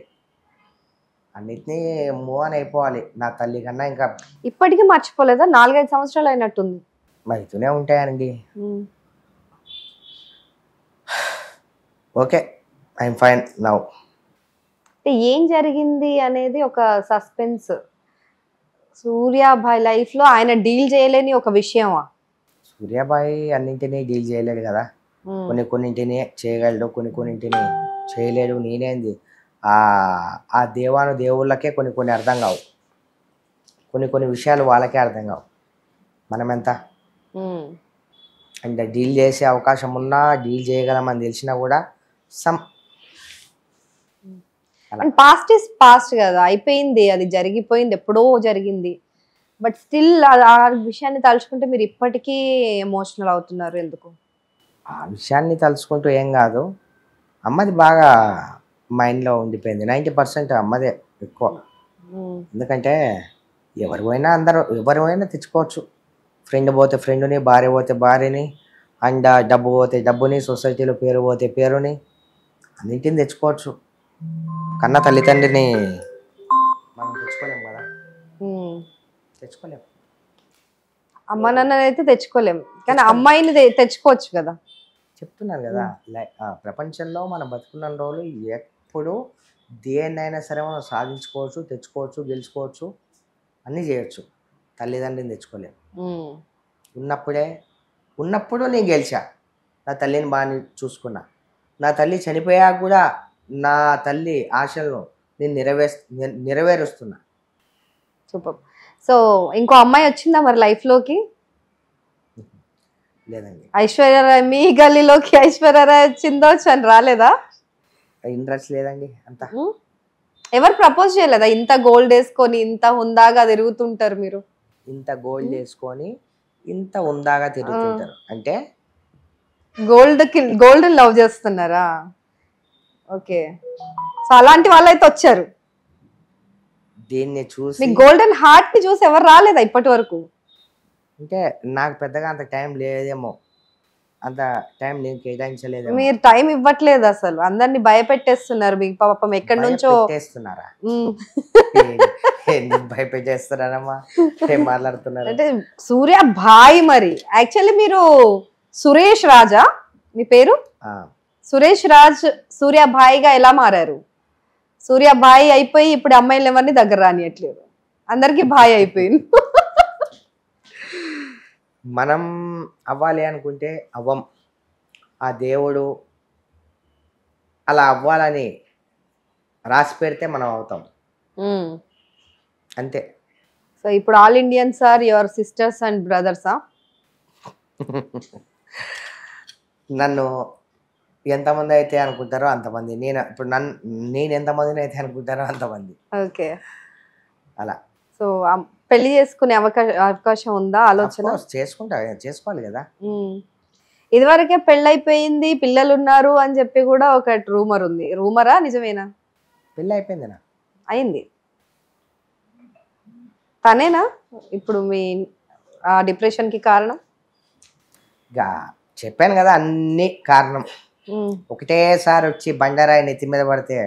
అన్నిటినీ మూవ్ ఆన్ అయిపోవాలి. నా తల్లి కన్నా ఇంకా ఇప్పటికీ మర్చిపోలేదా? 4-5 సంవత్సరాలు అయినట్టుంది. అవుతూనే ఉంటాయండి. Okay, I'm fine now. అంటే ఏం జరిగింది అనేది ఒక సస్పెన్స్. సూర్యాభాయ్ లైఫ్ లో ఆయన డీల్ చేయలేని ఒక విషయమా? సూర్యాబాయి అన్నింటినీ డీల్ చేయలేడు కదా. కొన్నింటిని చేయగలడు, కొన్నింటిని చేయలేడు. నేనేంది ఆ దేవుళ్ళకే కొన్ని అర్థం కావు. కొన్ని విషయాలు వాళ్ళకే అర్థం కావు. మనం ఎంత అంటే డీల్ చేసే అవకాశం ఉన్నా, డీల్ చేయగలమని తెలిసినా కూడా అలా. అండ్ పాస్ట్ ఇస్ పాస్ట్ కదా, అయిపోయింది, అది జరిగిపోయింది, ఎప్పుడో జరిగింది. బట్ స్టిల్ ఆ విషయాన్ని తలుచుకుంటే మీరు ఇప్పటికీ ఎమోషనల్ అవుతున్నారు ఎందుకు? ఆ విషయాన్ని తలుచుకుంటూ ఏం కాదు, అమ్మది బాగా మైండ్లో ఉండిపోయింది. 90% అమ్మదే ఎక్కువ. ఎందుకంటే ఎవరు పోయినా అందరూ ఎవరు పోయినా తెచ్చుకోవచ్చు. ఫ్రెండ్ పోతే ఫ్రెండ్ని, భార్య పోతే భార్యని, అండ్ డబ్బు పోతే డబ్బుని, సొసైటీలో పేరు పోతే పేరుని, అన్నింటిని తెచ్చుకోవచ్చు. కన్న తల్లిదండ్రిని మనం తెచ్చుకోలేము కదా, తెచ్చుకోలేము. అమ్మ నాన్నని అయితే తెచ్చుకోలేము, కానీ అమ్మాయిని తెచ్చుకోవచ్చు కదా. చెప్తున్నాను కదా, ప్రపంచంలో మనం బతుకున్న రోజులు ఎప్పుడు దేన్నైనా సరే మనం సాధించుకోవచ్చు, తెచ్చుకోవచ్చు, గెలుచుకోవచ్చు, అన్నీ చేయొచ్చు. తల్లిదండ్రిని తెచ్చుకోలేము. ఉన్నప్పుడు నేను గెలిచా, నా తల్లిని బాగా చూసుకున్నా. నా తల్లి చనిపోయాక కూడా నా తల్లి ఆశలను నేను నెరవేరుస్తున్నా. సూపర్. సో ఇంకో అమ్మాయి వచ్చిందా మరి లైఫ్లోకి? లేదండి. ఐశ్వర్యరాయ్, మీ గల్లీలోకి ఐశ్వర్యరాయ్ వచ్చిందో అని రాలేదా? ఇంట్రెస్ట్ లేదండి అంత. ఎవరు ప్రపోజ్ చేయలేదా? ఇంత గోల్డ్ వేసుకొని ఇంత హుందాగా తిరుగుతుంటారు మీరు. ఇంత గోల్డ్ వేసుకొని ఇంత హుందాగా తిరుగుతుంటారు అంటే గోల్డ్ లవ్ చేస్తున్నారా? ఓకే. సో అలాంటి వాళ్ళైతే వచ్చారు. దీన్ని చూసి మీ గోల్డెన్ హార్ట్ ని చూసి ఎవరు రాలేదా ఇప్పటి వరకు? అంటే నాకు పెద్దగా అంత టైం లేదేమో, అంత టైం నేను కేటాయించలేదు. మీరు టైం ఇవ్వట్లేదు అసలు, అందరిని భయపెట్టేస్తున్నారు. మీకు పాపం ఎక్కడి నుంచో చేస్తున్నారా? భయపెట్టేస్తున్నారమ్మా, ఏం మాట్లాడుతున్నారు? అంటే సూర్య భాయ్. మరి యాక్చువల్లీ మీరు సురేష్ రాజా మీ పేరు? సురేష్ రాజ్ సూర్య భాయ్గా ఎలా మారారు? సూర్య భాయ్ అయిపోయి ఇప్పుడు అమ్మాయిలు ఎవరిని దగ్గర రానియట్లేదు, అందరికి భాయ్ అయిపోయింది. మనం అవ్వాలి అనుకుంటే అవ్వం. ఆ దేవుడు అలా అవ్వాలని రాసి పెడితే మనం అవుతాం, అంతే. సో ఇప్పుడు all Indians are your sisters and బ్రదర్సా? నన్ను ఎంతమంది అయితే అనుకుంటారో అంతమంది, నేను ఎంతమందిని అయితే అనుకుంటారో అంతమంది. ఓకే. అలా. సో పెళ్లి చేసుకునే అవకాశం ఉందా ఆలోచన? చేసుకోవాలి కదా. ఇదివరకే పెళ్ళైపోయింది, పిల్లలు ఉన్నారు అని చెప్పి కూడా ఒక రూమర్ ఉంది. రూమరా నిజమేనా? పెళ్ళి అయిపోయిందినా? అయింది. తనేనా ఇప్పుడు మీ డిప్రెషన్ కి కారణం? చెప్పాను కదా, అన్ని కారణం. ఒకటేసారి వచ్చి బండరాయి నెత్తి మీద పడితే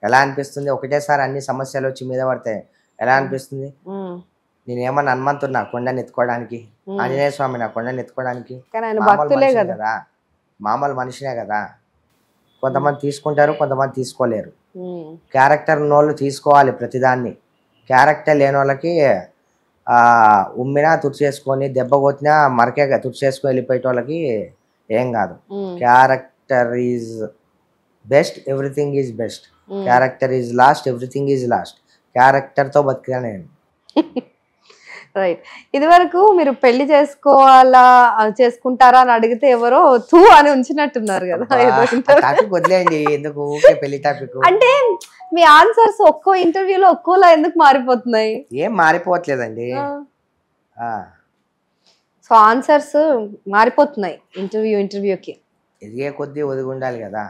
ఎలా అనిపిస్తుంది? ఒకటేసారి అన్ని సమస్యలు వచ్చి మీద పడితే ఎలా అనిపిస్తుంది? నేనేమన్నా హనుమంతున్నా కొండని ఎత్తుకోవడానికి, ఆంజనేయ స్వామి నా కొండని ఎత్తుకోవడానికి? కదా, మామూలు మనిషినే కదా. కొంతమంది తీసుకుంటారు, కొంతమంది తీసుకోలేరు. క్యారెక్టర్ ఉన్నోళ్ళు తీసుకోవాలి ప్రతిదాన్ని. క్యారెక్టర్ లేని వాళ్ళకి ఉమ్మినా తుడిచేసుకొని, దెబ్బ కొట్టినా మరకే తుడిచేసుకొని వెళ్ళిపోయే వాళ్ళకి ఏం కాదు. Character is best, everything is best. Character is lost, everything is lost. క్యారెక్టర్తో బతికా నేను. రైట్. ఇది వరకు మీరు పెళ్లి చేసుకోవాలా చేసుకుంటారా అని అడిగితే ఎవరో తూ అని ఉంచినట్టున్నారు కదా. టాపిక్ వదిలేయండి, ఎందుకు పెళ్లి టాపిక్. అంటే మీ ఆన్సర్స్ ఒక్కో ఇంటర్వ్యూలో ఒక్కోలా ఎందుకు మారిపోతున్నాయి? ఏం మారిపోవట్లేదండి. సో ఆన్సర్స్ మారిపోతున్నాయి ఇంటర్వ్యూకి. ఎదిగే కొద్దీ ఒదిగి ఉండాలి కదా.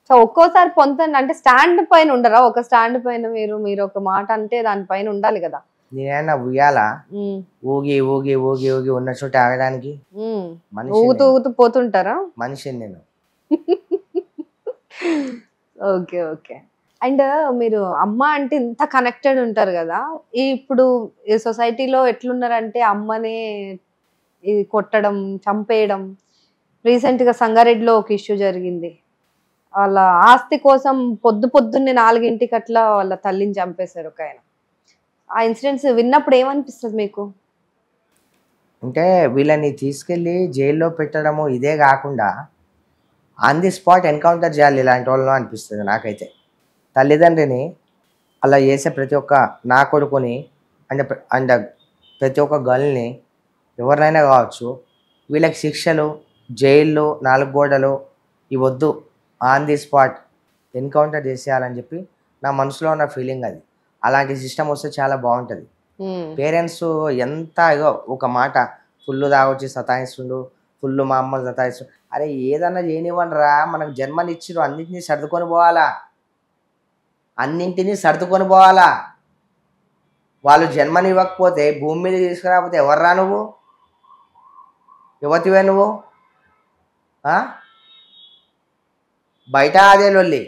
సో ఒక్కోసారి పొందండి, అంటే స్టాండ్ పైన ఉండరా? ఒక స్టాండ్ పైన మీరు ఒక మాట అంటే దానిపైన ఉండాలి కదా. నేనైనా ఉయ్యాలా ఊగి ఊగి ఊగి ఊగి ఉన్న చోట ఆగడానికి? ఊగుతూ ఊగుతూ పోతుంటారా? మనిషిని నేను. Okay okay. అండ్ మీరు అమ్మ అంటే ఇంత కనెక్టెడ్ ఉంటారు కదా. ఇప్పుడు ఈ సొసైటీలో ఎట్లున్నారంటే అమ్మనే ఇది కొట్టడం, చంపేయడం. రీసెంట్గా సంగారెడ్డిలో ఒక ఇష్యూ జరిగింది. వాళ్ళ ఆస్తి కోసం పొద్దున్నే 4 అట్లా వాళ్ళ తల్లిని చంపేశారు ఒక ఆయన. ఆ ఇన్సిడెంట్స్ విన్నప్పుడు ఏమనిపిస్తుంది మీకు? అంటే వీళ్ళని తీసుకెళ్ళి జైల్లో పెట్టడము ఇదే కాకుండా ఆన్ ది స్పాట్ ఎన్కౌంటర్ చేయాలి ఇలాంటి వాళ్ళు అనిపిస్తుంది నాకైతే. తల్లిదండ్రిని అలా చేసే ప్రతి ఒక్క నా కొడుకుని అండ్ ప్రతి ఒక్క గర్ల్ని ఎవరినైనా కావచ్చు, వీళ్ళకి శిక్షలు, జైళ్ళు, 4 గోడలు ఇవద్దు. ఆన్ ది స్పాట్ ఎన్కౌంటర్ చేసేయాలని చెప్పి నా మనసులో ఉన్న ఫీలింగ్ అది. అలాంటి సిస్టమ్ వస్తే చాలా బాగుంటుంది. పేరెంట్స్ ఎంత ఇగో ఒక మాట ఫుల్ తాగొచ్చి సతాయిస్తుండు, ఫుల్ మా అమ్మ సతాయిస్తుండు. అరే ఏదన్నా చేయనివ్వండి రా, మనకు జన్మనిచ్చిరు, అన్నింటినీ సర్దుకొని పోవాలా, అన్నింటినీ సర్దుకొని పోవాలా. వాళ్ళు జన్మనివ్వకపోతే భూమి మీద తీసుకురాకపోతే ఎవర్రా నువ్వు, యువతివే నువ్వు? బయట అదే లొల్లి,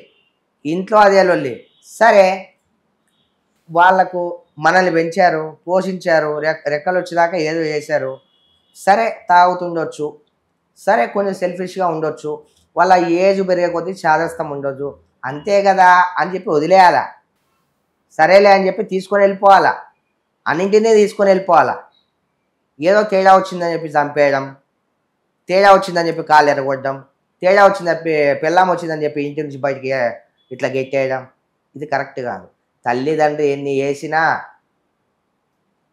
ఇంట్లో అదే లొల్లి. సరే వాళ్ళకు మనల్ని పెంచారు, పోషించారు, రెక్కలు వచ్చేదాకా ఏదో చేశారు. సరే తాగుతుండొచ్చు, సరే కొంచెం సెల్ఫిష్గా ఉండొచ్చు, వాళ్ళ ఏజ్ పెరిగే కొద్దీ చాదస్తం ఉండొచ్చు, అంతే కదా అని చెప్పి వదిలేయాలా. సరేలే అని చెప్పి తీసుకొని వెళ్ళిపోవాలా, అన్నింటినీ తీసుకొని వెళ్ళిపోవాలా. ఏదో తేడా వచ్చిందని చెప్పి చంపేయడం, తేడా వచ్చిందని చెప్పి కాళ్ళు ఎరగొట్టడం, తేడా వచ్చిందని చెప్పి పెళ్ళాం వచ్చిందని చెప్పి ఇంటి నుంచి బయటికి ఇట్లా గెట్టేయడం, ఇది కరెక్ట్ కాదు. తల్లిదండ్రులు ఎన్ని వేసినా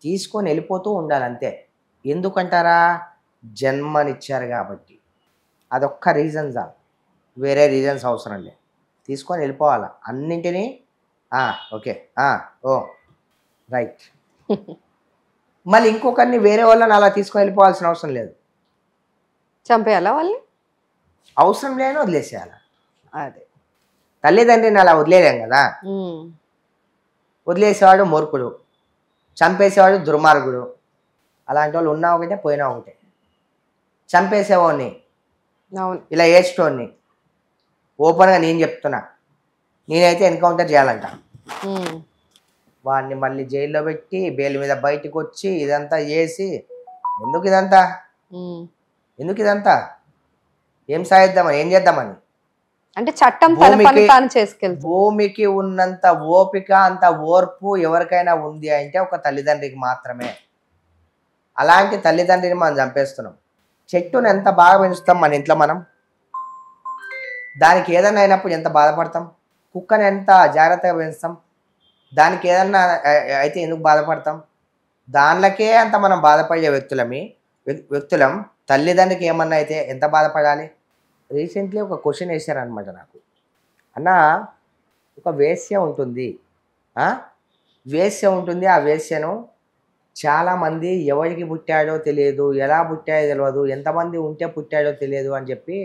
తీసుకొని వెళ్ళిపోతూ ఉండాలి అంతే. ఎందుకంటారా? జన్మనిచ్చారు కాబట్టి. అదొక్క రీజన్ చాలు, వేరే రీజన్స్ అవసరం లేదు. తీసుకొని వెళ్ళిపోవాలి అన్నింటినీ. ఓకే, ఓ రైట్. మళ్ళీ ఇంకొకరిని వేరే వాళ్ళని అలా తీసుకొని వెళ్ళిపోవాల్సిన అవసరం లేదు. చంపేయాలా వాళ్ళని? అవసరం లేని వదిలేసేయాలి. అదే తల్లిదండ్రిని అలా వదిలేలేం కదా. వదిలేసేవాడు మూర్ఖుడు, చంపేసేవాడు దుర్మార్గుడు. అలాంటి వాళ్ళు ఉన్నా ఒకటే పోయినా ఒకటే. చంపేసేవాడిని, ఇలా ఏడ్చేటోడిని ఓపెన్గా నేను చెప్తున్నా, నేనైతే ఎన్కౌంటర్ చేయాలంట. వాడిని మళ్ళీ జైల్లో పెట్టి బెయిల్ మీద బయటకు వచ్చి ఇదంతా చేసి ఎందుకు ఇదంతా ఏం సాయిద్దామని, ఏం చేద్దామని? అంటే చట్టం తన పని తాను చేసుకెళ్తుంది. భూమికి ఉన్నంత ఓపిక, అంత ఓర్పు ఎవరికైనా ఉంది అంటే ఒక తల్లిదండ్రికి మాత్రమే. అలాంటి తల్లిదండ్రిని మనం చంపేస్తున్నాం. చెట్టును ఎంత బాగా పెంచుతాం మన ఇంట్లో మనం, దానికి ఏదైనా అయినప్పుడు ఎంత బాధపడతాం. కుక్కని ఎంత జాగ్రత్తగా పెంచుతాం, దానికి ఏదన్నా అయితే ఎందుకు బాధపడతాం. దానిలకే అంత మనం బాధపడే వ్యక్తులం. తల్లిదండ్రికి ఏమన్నా అయితే ఎంత బాధపడాలి. రీసెంట్లీ ఒక క్వశ్చన్ వేశారనమాట నాకు. అన్న, ఒక వేశ్య ఉంటుంది, ఆ వేశ్యను చాలామంది ఎవరికి పుట్టాడో తెలియదు, ఎలా పుట్టాడో తెలియదు, ఎంతమంది ఉంటే పుట్టాడో తెలియదు అని చెప్పి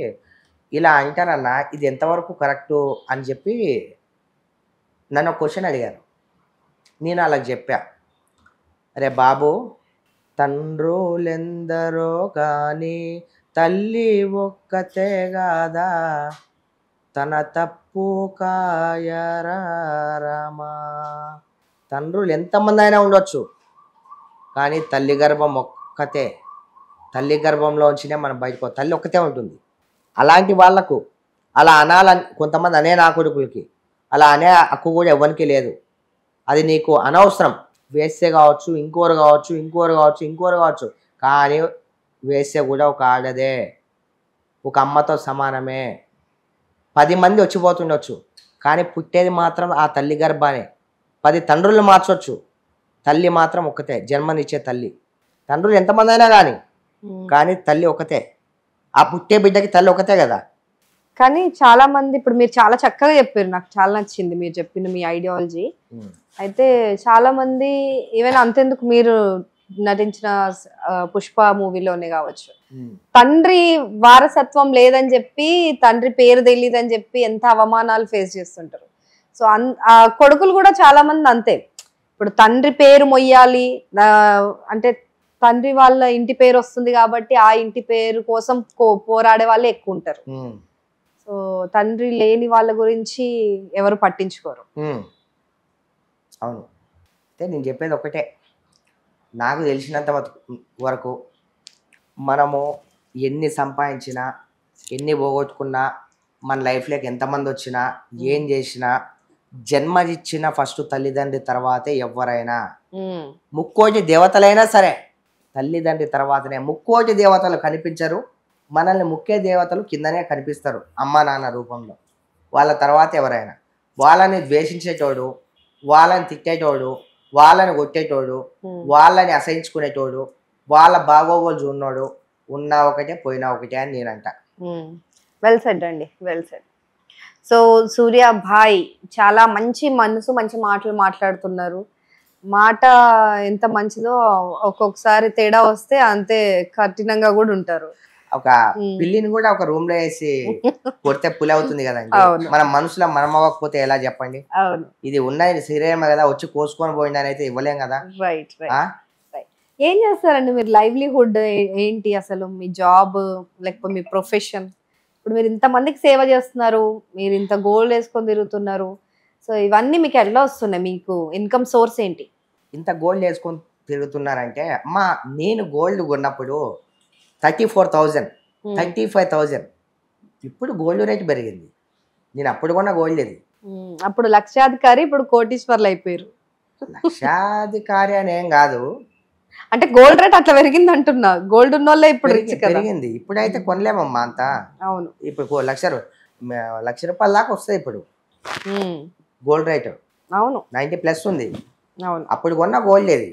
ఇలా అంటారన్న, ఇది ఎంతవరకు కరెక్టు అని చెప్పి నన్ను క్వశ్చన్ అడిగారు. నేను అలా చెప్పా, అరే బాబు, తండ్రులెందరో కానీ తల్లి ఒక్కతే కాదా, తన తప్పు కాయరామా. తండ్రులు ఎంతమంది అయినా ఉండొచ్చు, కానీ తల్లి గర్భం ఒక్కతే. తల్లి గర్భంలోంచినే మనం బయటకు, తల్లి ఒక్కతే ఉంటుంది. అలాంటి వాళ్లకు అలా అనాలని కొంతమంది అనే నా కొడుకులకి, అలా అనే హక్కు కూడా ఎవరికి లేదు. అది నీకు అనవసరం. వేస్తే కావచ్చు, ఇంకోరు కావచ్చు, కానీ వేస్తే కూడా ఒక ఆడదే, ఒక అమ్మతో సమానమే. 10 మంది వచ్చిపోతుండొచ్చు, కానీ పుట్టేది మాత్రం ఆ తల్లి గర్భానే. 10 తండ్రులు మార్చొచ్చు, తల్లి మాత్రం ఒక్కతే, జన్మనిచ్చే తల్లి. తండ్రులు ఎంతమంది అయినా కానీ తల్లి ఒకతే. ఆ పుట్టే బిడ్డకి తల్లి ఒకతే కదా. కానీ చాలా మంది, ఇప్పుడు మీరు చాలా చక్కగా చెప్పారు, నాకు చాలా నచ్చింది మీరు చెప్పిన మీ ఐడియాలజీ. అయితే చాలా మంది ఈవెన్ అంతెందుకు మీరు నటించిన పుష్ప మూవీలోనే కావచ్చు, తండ్రి వారసత్వం లేదని చెప్పి, తండ్రి పేరు తెలియదని చెప్పి ఎంత అవమానాలు ఫేస్ చేస్తుంటారు. సో ఆ కొడుకులు కూడా చాలా మంది అంతే. ఇప్పుడు తండ్రి పేరు మొయ్యాలి అంటే తండ్రి వాళ్ళ ఇంటి పేరు వస్తుంది కాబట్టి ఆ ఇంటి పేరు కోసం పోరాడే వాళ్ళే ఎక్కువ ఉంటారు. సో తండ్రి లేని వాళ్ళ గురించి ఎవరు పట్టించుకోరు. అవును. అంటే నేను చెప్పేది ఒకటే, నాకు తెలిసినంత వరకు మనము ఎన్ని సంపాదించినా, ఎన్ని పోగొట్టుకున్నా, మన లైఫ్లోకి ఎంతమంది వచ్చినా, ఏం చేసినా, జన్మనిచ్చిన ఫస్ట్ తల్లిదండ్రి తర్వాతే ఎవరైనా. ముక్కోటి దేవతలైనా సరే తల్లిదండ్రి తర్వాతనే. ముక్కోటి దేవతలు కనిపించరు, మనల్ని ముఖ్య దేవతలు కిందనే కనిపిస్తారు అమ్మ నాన్న రూపంలో. వాళ్ళ తర్వాత ఎవరైనా. వాళ్ళని ద్వేషించేటోడు, వాళ్ళని తిట్టేటోడు, వాళ్ళని కొట్టేటోడు, వాళ్ళని అసహించుకునేటోడు, వాళ్ళ బాగోగులు చూన్నోడు ఉన్నా ఒకటే పోయినా ఒకటే అని నేనంట. వెల్ సెడ్ అండి, వెల్ సెడ్. సో సూర్య భాయ్ చాలా మంచి మనసు, మంచి మాటలు మాట్లాడుతున్నారు. మాట ఎంత మంచిదో ఒక్కొక్కసారి తేడా వస్తే అంతే కఠినంగా కూడా ఉంటారు. ఒక పిల్లిని కూడా ఒక రూమ్ లో వేసి కొడితే పులి అవుతుంది కదండి. అవును. మన మనసులో మనం అవ్వకపోతే ఎలా చెప్పండి. అవును, ఇది ఉన్నది శరీరమే కదా, వచ్చి కోసుకొని పోయిందని అయితే ఇవ్వలేం కదా. Right right. ఏం చేస్తారండి మీరు? లైవ్లీహుడ్ ఏంటి అసలు? మీ జాబ్ లేకపోతే మీ ప్రొఫెషన్? ఇప్పుడు మీరు ఇంతమందికి సేవ చేస్తున్నారు, మీరు ఇంత గోల్డ్ వేసుకొని తిరుగుతున్నారు. సో ఇవన్నీ మీకు ఎట్లా వస్తున్నాయి? మీకు ఇన్కమ్ సోర్స్ ఏంటి? ఇంత గోల్డ్ వేసుకొని తిరుగుతున్నారంటే అమ్మా, నేను గోల్డ్ కొన్నప్పుడు 34,000 35,000. ఇప్పుడు గోల్డ్ రేట్ పెరిగింది. నేను అప్పుడు కొన్న గోల్డ్ ఇది. అప్పుడు లక్షాధికారి, ఇప్పుడు కోటీశ్వర్లు అయిపోయారు. లక్షాధికారి అని ఏం కాదు, అంటే గోల్డ్ రేట్ అట్లా పెరిగింది అంటున్నా. గోల్డ్ ఉన్న వాళ్ళే ఇప్పుడు రిచ్ కదా. పెరిగింది. ఇప్పుడైతే కొనలేమమ్మా అంతా. అవును, ఇప్పుడు లక్ష రూపాయల దాకా వస్తుంది ఇప్పుడు గోల్డ్ రేట్. అవును 90+ ఉంది. అవును. అప్పుడు కొన్న గోల్డ్ ఏది,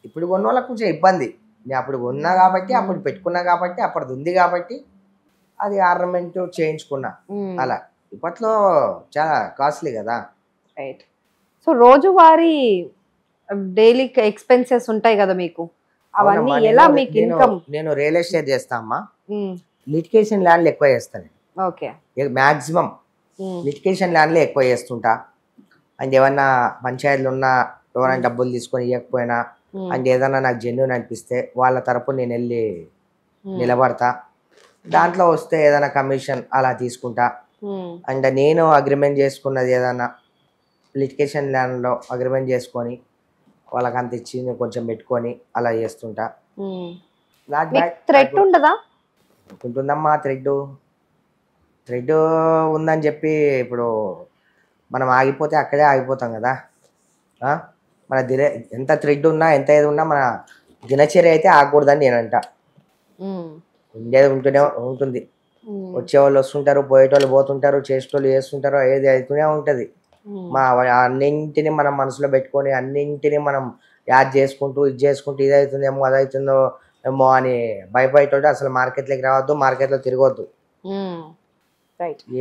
ఇప్పుడు కొన్న వాళ్ళకి కొంచెం ఇబ్బంది. నేను అప్పుడు కొన్నా కాబట్టి, అప్పుడు పెట్టుకున్నా కాబట్టి, అప్పటిది ఉంది కాబట్టి అది ఆర్నమెంట్ చేయించుకున్నా. అలా ఇప్పట్లో చాలా కాస్ట్లీ కదా. రైట్. సో రోజువారీ డైలీ ఎక్స్పెన్సెస్ ఉంటాయి కదా మీకు, అవన్నీ అవునమ్మా, ఎలా మీకు ఇన్కమ్? నేను రియల్ ఎస్టేట్ చేస్తా అమ్మా. లిటికేషన్ ల్యాండ్లు ఎక్కువ చేస్తాను. ఓకే. మ్యాక్సిమం లిటికేషన్ ల్యాండ్లే ఎక్కువ చేస్తుంటా. అండ్ ఏమన్నా పంచాయతీలు ఉన్నా, ఎవరైనా డబ్బులు తీసుకొని ఇవ్వకపోయినా, అండ్ ఏదన్నా నాకు జెన్యూన్ అనిపిస్తే వాళ్ళ తరపు నేను వెళ్ళి నిలబడతా. దాంట్లో వస్తే ఏదైనా కమిషన్ అలా తీసుకుంటా. అండ్ నేను అగ్రిమెంట్ చేసుకున్నది ఏదన్నా లిటికేషన్ ల్యాండ్లో అగ్రిమెంట్ చేసుకొని వాళ్ళకి అంత ఇచ్చి నేను కొంచెం పెట్టుకొని అలా చేస్తుంటా. థ్రెడ్ ఉండదా? ఉంటుందమ్మా. థ్రెడ్ ఉందని చెప్పి ఇప్పుడు మనం ఆగిపోతే అక్కడే ఆగిపోతాం కదా. మన ఎంత థ్రెడ్ ఉన్నా, ఎంత ఏది ఉన్నా, మన దినచర్య అయితే ఆగకూడదని నేనంట. ఉండేది ఉంటూనే ఉంటుంది. వచ్చేవాళ్ళు వస్తుంటారు, పోయేటోళ్ళు పోతుంటారు, చేసేటోళ్ళు చేస్తుంటారు, ఏది అవుతూనే ఉంటుంది. అన్నింటినీ మనం మనసులో పెట్టుకొని అన్నింటినీ మనం యాడ్ చేసుకుంటూ ఇది చేసుకుంటూ ఇది అవుతుందేమో అది అవుతుందో ఏమో అని భయపడేటోడు అసలు మార్కెట్లోకి రావద్దు, మార్కెట్లో తిరగొద్దు.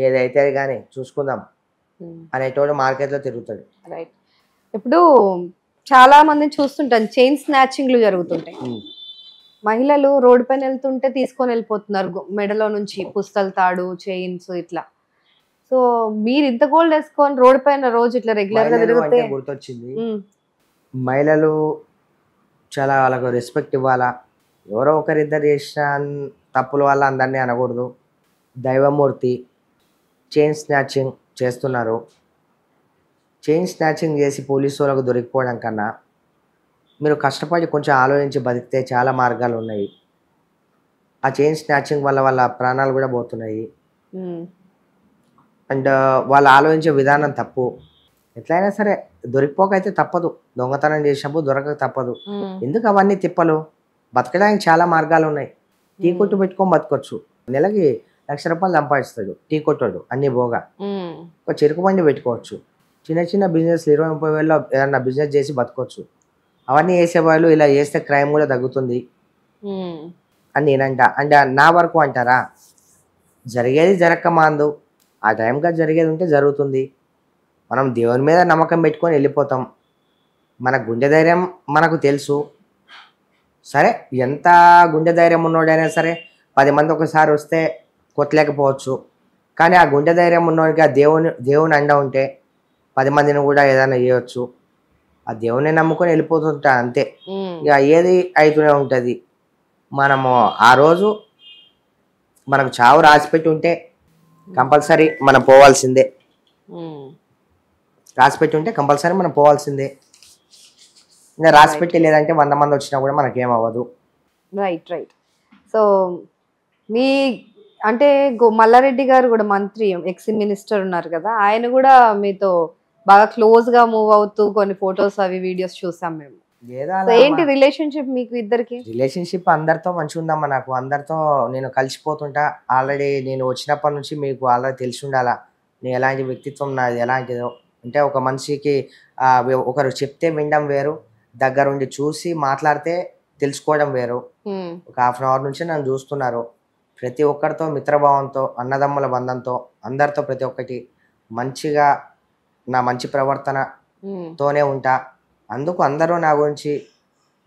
ఏదైతే అది కానీ చూసుకుందాం అనేటోడు మార్కెట్లో తిరుగుతాడు. రైట్. ఇప్పుడు చాలా మందిని చూస్తుంటాను, చైన్ స్నాచింగ్లు జరుగుతుంటాయి. మహిళలు రోడ్డు పైన వెళ్తుంటే తీసుకొని వెళ్ళిపోతున్నారు మెడలో నుంచి పుస్తల తాడు, చైన్స్ ఇట్లా. సో మీరు ఇంత గోల్డ్ వేసుకొని రోడ్డు పైన రోజు ఇట్లా రెగ్యులర్ గా తిరిగితే గుర్తొచ్చింది, మహిళలు చాలా వాళ్ళకు రెస్పెక్ట్ ఇవ్వాలా. ఎవరో ఒకరిద్దరు చేసిన తప్పుల వల్ల అందరినీ అనకూడదు. దైవమూర్తి చైన్ స్నాచింగ్ చేస్తున్నారు. చైన్ స్నాచింగ్ చేసి పోలీసు వాళ్ళకు దొరికిపోవడం కన్నా మీరు కష్టపడి కొంచెం ఆలోచించి బతికితే చాలా మార్గాలు ఉన్నాయి. ఆ చైన్ స్నాచింగ్ వల్ల వాళ్ళ ప్రాణాలు కూడా పోతున్నాయి. అండ్ వాళ్ళు ఆలోచించే విధానం తప్పు. ఎట్లయినా సరే దొరికిపోకైతే తప్పదు, దొంగతనం చేసినప్పుడు దొరకక తప్పదు. ఎందుకు అవన్నీ తిప్పలు? బతకడానికి చాలా మార్గాలు ఉన్నాయి. టీ కొట్టు పెట్టుకొని బతకొచ్చు. నెలకి 1,00,000 రూపాయలు సంపాదిస్తాడు టీ కొట్టాడు అన్ని పోగా. ఒక చెరుకు బండి పెట్టుకోవచ్చు. చిన్న చిన్న బిజినెస్ 20-30 వేలలో ఏదన్నా బిజినెస్ చేసి బతకొచ్చు. అవన్నీ చేసేవాళ్ళు ఇలా చేస్తే క్రైమ్ కూడా తగ్గుతుంది అని నేనంట. అంటే నా వరకు అంటారా, జరిగేది జరక్క మాందు, ఆ టైంగా జరిగేది ఉంటే జరుగుతుంది. మనం దేవుని మీద నమ్మకం పెట్టుకొని వెళ్ళిపోతాం. మన గుండె ధైర్యం మనకు తెలుసు. సరే ఎంత గుండె ధైర్యం ఉన్నోడైనా సరే 10 మంది ఒకసారి వస్తే కొట్టలేకపోవచ్చు. కానీ ఆ గుండె ధైర్యం ఉన్నోడికి ఆ దేవుని అండ ఉంటే 10 మందిని కూడా ఏదైనా చేయవచ్చు. ఆ దేవుని నమ్ముకొని వెళ్ళిపోతుంటా అంతే. ఇక ఏది అవుతూనే ఉంటుంది. మనము ఆ రోజు మనకు చావు రాసిపెట్టి ఉంటే కంపల్సరీ మనం పోవాల్సిందే. రాసిపెట్టి ఉంటే కంపల్సరీ మనం పోవాల్సిందే. ఇంకా రాసిపెట్టి లేదంటే 100 మంది వచ్చినా కూడా మనకేం అవ్వదు. Right right. సో మీ అంటే మల్లారెడ్డి గారు కూడా మంత్రి, ఎక్స్ మినిస్టర్ ఉన్నారు కదా, ఆయన కూడా మీతో బాగా క్లోజ్ గా మూవ్ అవుతూ కొన్ని ఫొటోస్ అవి వీడియోస్ చూసాం మేము. ఏంటి రిలేషన్షిప్ మీకు ఇద్దరికి? రిలేషన్షిప్ అందరితో మంచిగా ఉందమ్మా. నాకు అందరితో నేను కలిసిపోతుంటా. ఆల్రెడీ నేను వచ్చినప్పటి నుంచి మీకు ఆల్రెడీ తెలిసి ఉండాలా నేను ఎలాంటి వ్యక్తిత్వం నాది ఎలాంటిదో. అంటే ఒక మనిషికి ఒకరు చెప్తే వినడం వేరు, దగ్గరుండి చూసి మాట్లాడితే తెలుసుకోవడం వేరు. ఒక 1/2 అవర్ నుంచి నన్ను చూస్తున్నారు. ప్రతి ఒక్కరితో మిత్రభావంతో, అన్నదమ్ముల బంధంతో, అందరితో ప్రతి ఒక్కటి మంచిగా నా మంచి ప్రవర్తనతోనే ఉంటా. అందుకు అందరూ నా గురించి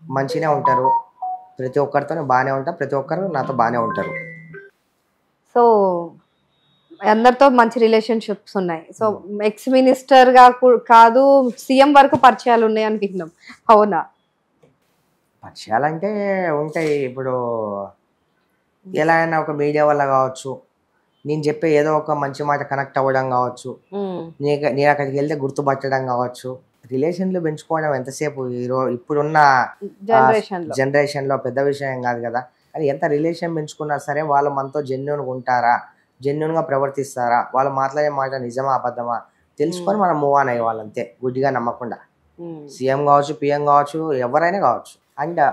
మంచిగానే ఉంటారు. ప్రతి ఒక్కరితో బాగానే ఉంటా, ప్రతి ఒక్కరు నాతో బాగానే ఉంటారు. సో అందరితో మంచి రిలేషన్షిప్స్ ఉన్నాయి. సో ఎక్స్ మినిస్టర్ గా కాదు, సీఎం వరకు పరిచయాలు ఉన్నాయి అనుకుంటున్నాం, అవునా? పరిచయాలంటే ఉంటాయి. ఇప్పుడు ఎలా అయినా ఒక మీడియా వల్ల కావచ్చు, నేను చెప్పే ఏదో ఒక మంచి మాట కనెక్ట్ అవ్వడం కావచ్చు, నేను అక్కడికి వెళ్తే గుర్తుపట్టడం కావచ్చు. రిలేషన్లు పెంచుకోవడం ఎంతసేపు ఇప్పుడున్న జనరేషన్లో పెద్ద విషయం కాదు కదా. కానీ ఎంత రిలేషన్ పెంచుకున్నా సరే వాళ్ళు మనతో జెన్యున్గా ఉంటారా, జెన్యున్గా ప్రవర్తిస్తారా, వాళ్ళు మాట్లాడే మాట నిజమా అబద్ధమా తెలుసుకొని మనం మూవ్ ఆన్ అయ్యేవాళ్ళు అంతే, గుడ్డిగా నమ్మకుండా. సీఎం కావచ్చు, పిఎం కావచ్చు, ఎవరైనా కావచ్చు. అండ్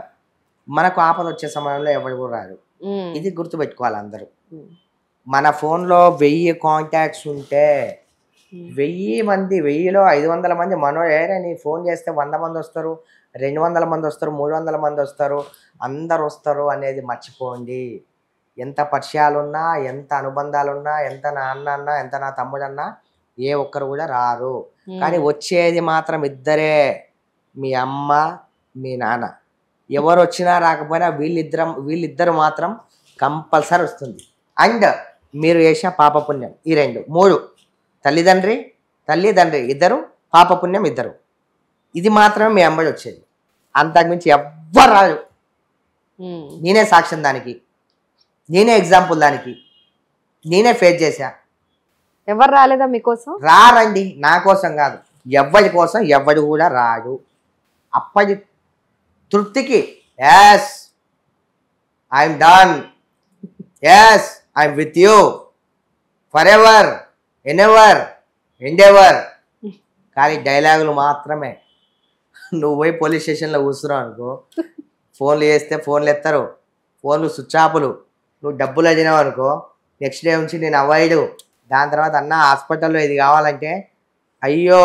మనకు ఆపద వచ్చే సమయంలో ఎవరు కూడా రారు. ఇది గుర్తుపెట్టుకోవాలి అందరూ. మన ఫోన్లో 1000 కాంటాక్ట్స్ ఉంటే 1000 మంది, 1000లో 500 మంది మనోడే. నీ ఫోన్ చేస్తే 100 మంది వస్తారు, 200 మంది వస్తారు, 300 మంది వస్తారు, అందరు వస్తారు అనేది మర్చిపోండి. ఎంత పరిచయాలున్నా, ఎంత అనుబంధాలున్నా, ఎంత నా అన్న అన్నా, ఎంత నా తమ్ముడన్నా, ఏ ఒక్కరు కూడా రారు. కానీ వచ్చేది మాత్రం ఇద్దరే, మీ అమ్మ మీ నాన్న. ఎవరు వచ్చినా రాకపోయినా వీళ్ళిద్దరు మాత్రం కంపల్సరీ వస్తుంది. అండ్ మీరు చేసిన పాపపుణ్యం, ఈ 2 3 తల్లిదండ్రి ఇద్దరు, పాపపుణ్యం ఇద్దరు, ఇది మాత్రమే మీ అమ్మడి వచ్చేది. అంతకుమించి ఎవ్వరు రాదు. నేనే సాక్ష్యం దానికి, నేనే ఎగ్జాంపుల్ దానికి, నేనే ఫేస్ చేశా. ఎవరు రాలేదా మీకోసం? రారండి, నా కోసం కాదు, ఎవ్వడి కోసం ఎవ్వడు కూడా రాడు. అప్పటి తృప్తికి yes I'm done, yes I'm with you forever, and ever, and ever. కానీ డైలాగులు మాత్రమే. నువ్వు పోయి పోలీస్ స్టేషన్లో కూర్చున్నావు అనుకో, ఫోన్లు చేస్తే ఫోన్లు ఎత్తారు, ఫోన్లు స్విచ్ ఆఫ్లు. నువ్వు డబ్బులు అడిగినావు అనుకో, నెక్స్ట్ డే నుంచి నేను అవాయిడ్. దాని తర్వాత అన్న హాస్పిటల్లో ఇది కావాలంటే అయ్యో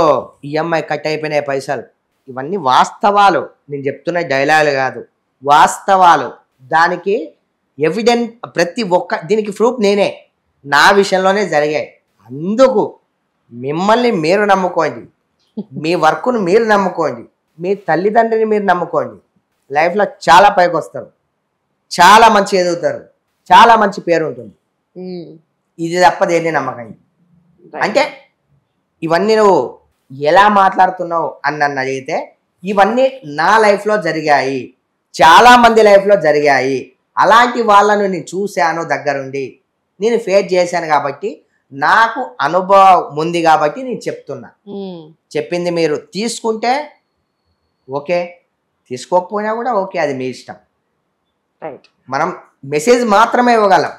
ఈఎంఐ కట్ అయిపోయినాయి పైసలు. ఇవన్నీ వాస్తవాలు, నేను చెప్తున్న డైలాగులు కాదు, వాస్తవాలు. దానికి ఎవిడెన్స్ ప్రతి ఒక్క దీనికి ప్రూఫ్ నేనే, నా విషయంలోనే జరిగాయి. అందుకు మిమ్మల్ని మీరు నమ్ముకోండి, మీ వర్క్ను మీరు నమ్ముకోండి, మీ తల్లిదండ్రిని మీరు నమ్ముకోండి. లైఫ్లో చాలా పైకి వస్తారు, చాలా మంచి ఎదుగుతారు, చాలా మంచి పేరు ఉంటుంది. ఇది తప్ప దేన్ని నమ్మకండి. అంటే ఇవన్నీ నువ్వు ఎలా మాట్లాడుతున్నావు అని నన్ను అడిగితే, ఇవన్నీ నా లైఫ్లో జరిగాయి, చాలా మంది లైఫ్లో జరిగాయి. అలాంటి వాళ్ళను నేను చూశాను దగ్గరుండి, నేను ఫేస్ చేశాను కాబట్టి నాకు అనుభవం ఉంది కాబట్టి నేను చెప్తున్నా. చెప్పింది మీరు తీసుకుంటే ఓకే, తీసుకోకపోయినా కూడా ఓకే, అది మీ ఇష్టం. మనం మెసేజ్ మాత్రమే ఇవ్వగలం,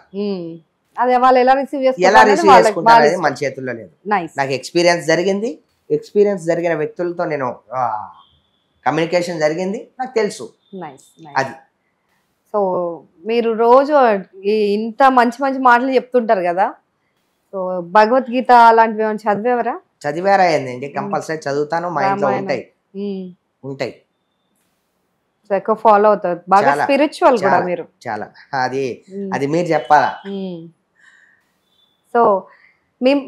అది వాళ్ళు ఎలా రిసీవ్ చేసుకుంటారు అది మన చేతుల్లో లేదు. నాకు ఎక్స్పీరియన్స్ జరిగిన వ్యక్తులతో నేను కమ్యూనికేషన్ జరిగింది, నాకు తెలుసు అది. సో మీరు రోజు ఇంత మంచి మంచి మాటలు చెప్తుంటారు కదా, సో భగవద్గీత అలాంటివి ఏమైనా చదివారా ఏంటండి? కంపల్సరీ చదువుతాను, మా ఇంట్లో ఉంటాయి. సో ఎక్కువ ఫాలో అవుతారు, బాగా స్పిరిచువల్ కూడా మీరు. చాలా అది మీరు చెప్పాలా. సో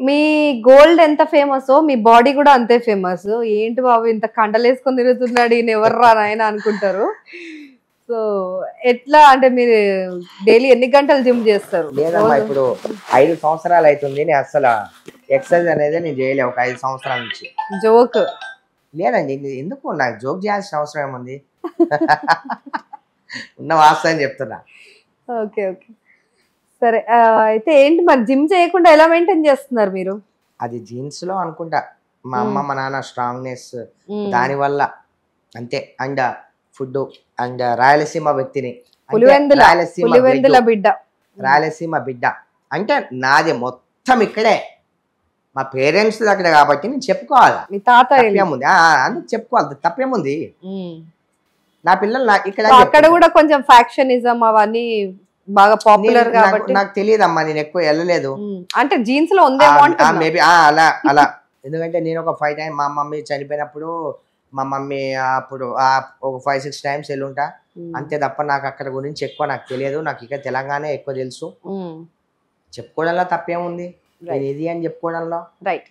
మీ గోల్డ్ ఎంత ఫేమస్, మీ బాడీ కూడా అంతే ఫేమస్. ఏంటి బాబు ఇంత కండలేసుకొని తిరుగుతున్నాడు ఈయన, ఎవర్రా నాయన అనుకుంటారు. సో ఎట్లా అంటే మీరు డైలీ ఎన్ని గంటలు జిమ్ చేస్తారు? లేదమ్మా, ఇప్పుడు 5 సంవత్సరాలు అవుతుంది నేను అసలు ఎక్సర్సైజ్ అనేది నేను చేయలే. ఒక 5 సంవత్సరాల నుంచి. జోక్ లేదండి, ఎందుకు నాకు జోక్ చేయాల్సిన అవసరం ఏముంది? ఉన్న వాస్తవం చెప్తున్నా. ఓకే సరే. అయితే ఏంటి మరి జిమ్ చేయకుండా ఎలా మెయింటైన్ చేస్తున్నారు మీరు? అది జీన్స్ లో అనుకుంటా, మా అమ్మ మా నాన్న స్ట్రాంగ్నెస్ దాని వల్ల అంతే. అండ్ ఫుడ్ అండ్ రాయలసీమ వ్యక్తిని, రాయలసీమ బిడ్డ అంటే నాది మొత్తం ఇక్కడే, మా పేరెంట్స్ అక్కడ కాబట్టి నేను చెప్పుకోవాలి. మీ తాత ఏముంది అందుకు చెప్పుకోవాలి, తప్పేముంది. నా పిల్లలు ఇక్కడ అక్కడ కూడా కొంచెం ఫ్యాక్షనిజం అవన్నీ బాగా పాపులర్ కాబట్టి నాకు తెలియదమ్మా, నేను ఎక్కువ వెళ్ళలేదు. అంటే జీన్స్ లో ఉందేమో మేబీ అలా ఎందుకంటే నేను ఒక 5 టైమ్స్ మా మమ్మీ చనిపోయినప్పుడు మా మమ్మీ అప్పుడు ఒక 5-6 టైమ్స్ వెళ్ళుంటా అంతే తప్ప నాకు అక్కడ గురించి ఎక్కువ నాకు తెలియదు. నాకు ఇక తెలంగాణ ఎక్కువ తెలుసు. చెప్పుకోవడంలో తప్పేముంది, నేను ఇది అని చెప్పుకోవడంలో. Right.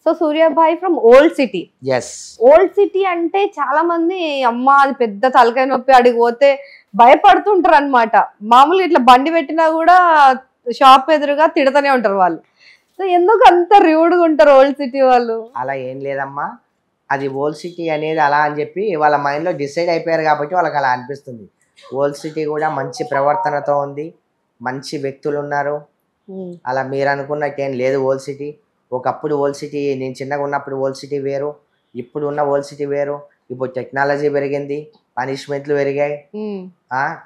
So Suryabhai from old city. Yes. Old city అంటే చాలా మంది అమ్మ అది పెద్ద తలకాయ నొప్పి, అడిగి పోతే భయపడుతుంటారు అనమాట. మామూలుగా ఇట్లా బండి పెట్టినా కూడా షాప్ ఎదురుగా తిడతానే ఉంటారు వాళ్ళు. సో ఎందుకు అంత ర్యూడ్గా ఉంటారు ఓల్డ్ సిటీ వాళ్ళు? అలా ఏం లేదమ్మా, అది ఓల్డ్ సిటీ అనేది అలా అని చెప్పి వాళ్ళ మైండ్లో డిసైడ్ అయిపోయారు కాబట్టి వాళ్ళకి అలా అనిపిస్తుంది. ఓల్డ్ సిటీ కూడా మంచి ప్రవర్తనతో ఉంది, మంచి వ్యక్తులు ఉన్నారు. అలా మీరు అనుకున్నట్టు ఏం లేదు. ఓల్డ్ సిటీ ఒకప్పుడు ఓల్డ్ సిటీ, నేను చిన్నగా ఉన్నప్పుడు ఓల్డ్ సిటీ వేరు, ఇప్పుడు ఉన్న ఓల్డ్ సిటీ వేరు. ఇప్పుడు టెక్నాలజీ పెరిగింది, పనిష్మెంట్లు పెరిగాయి,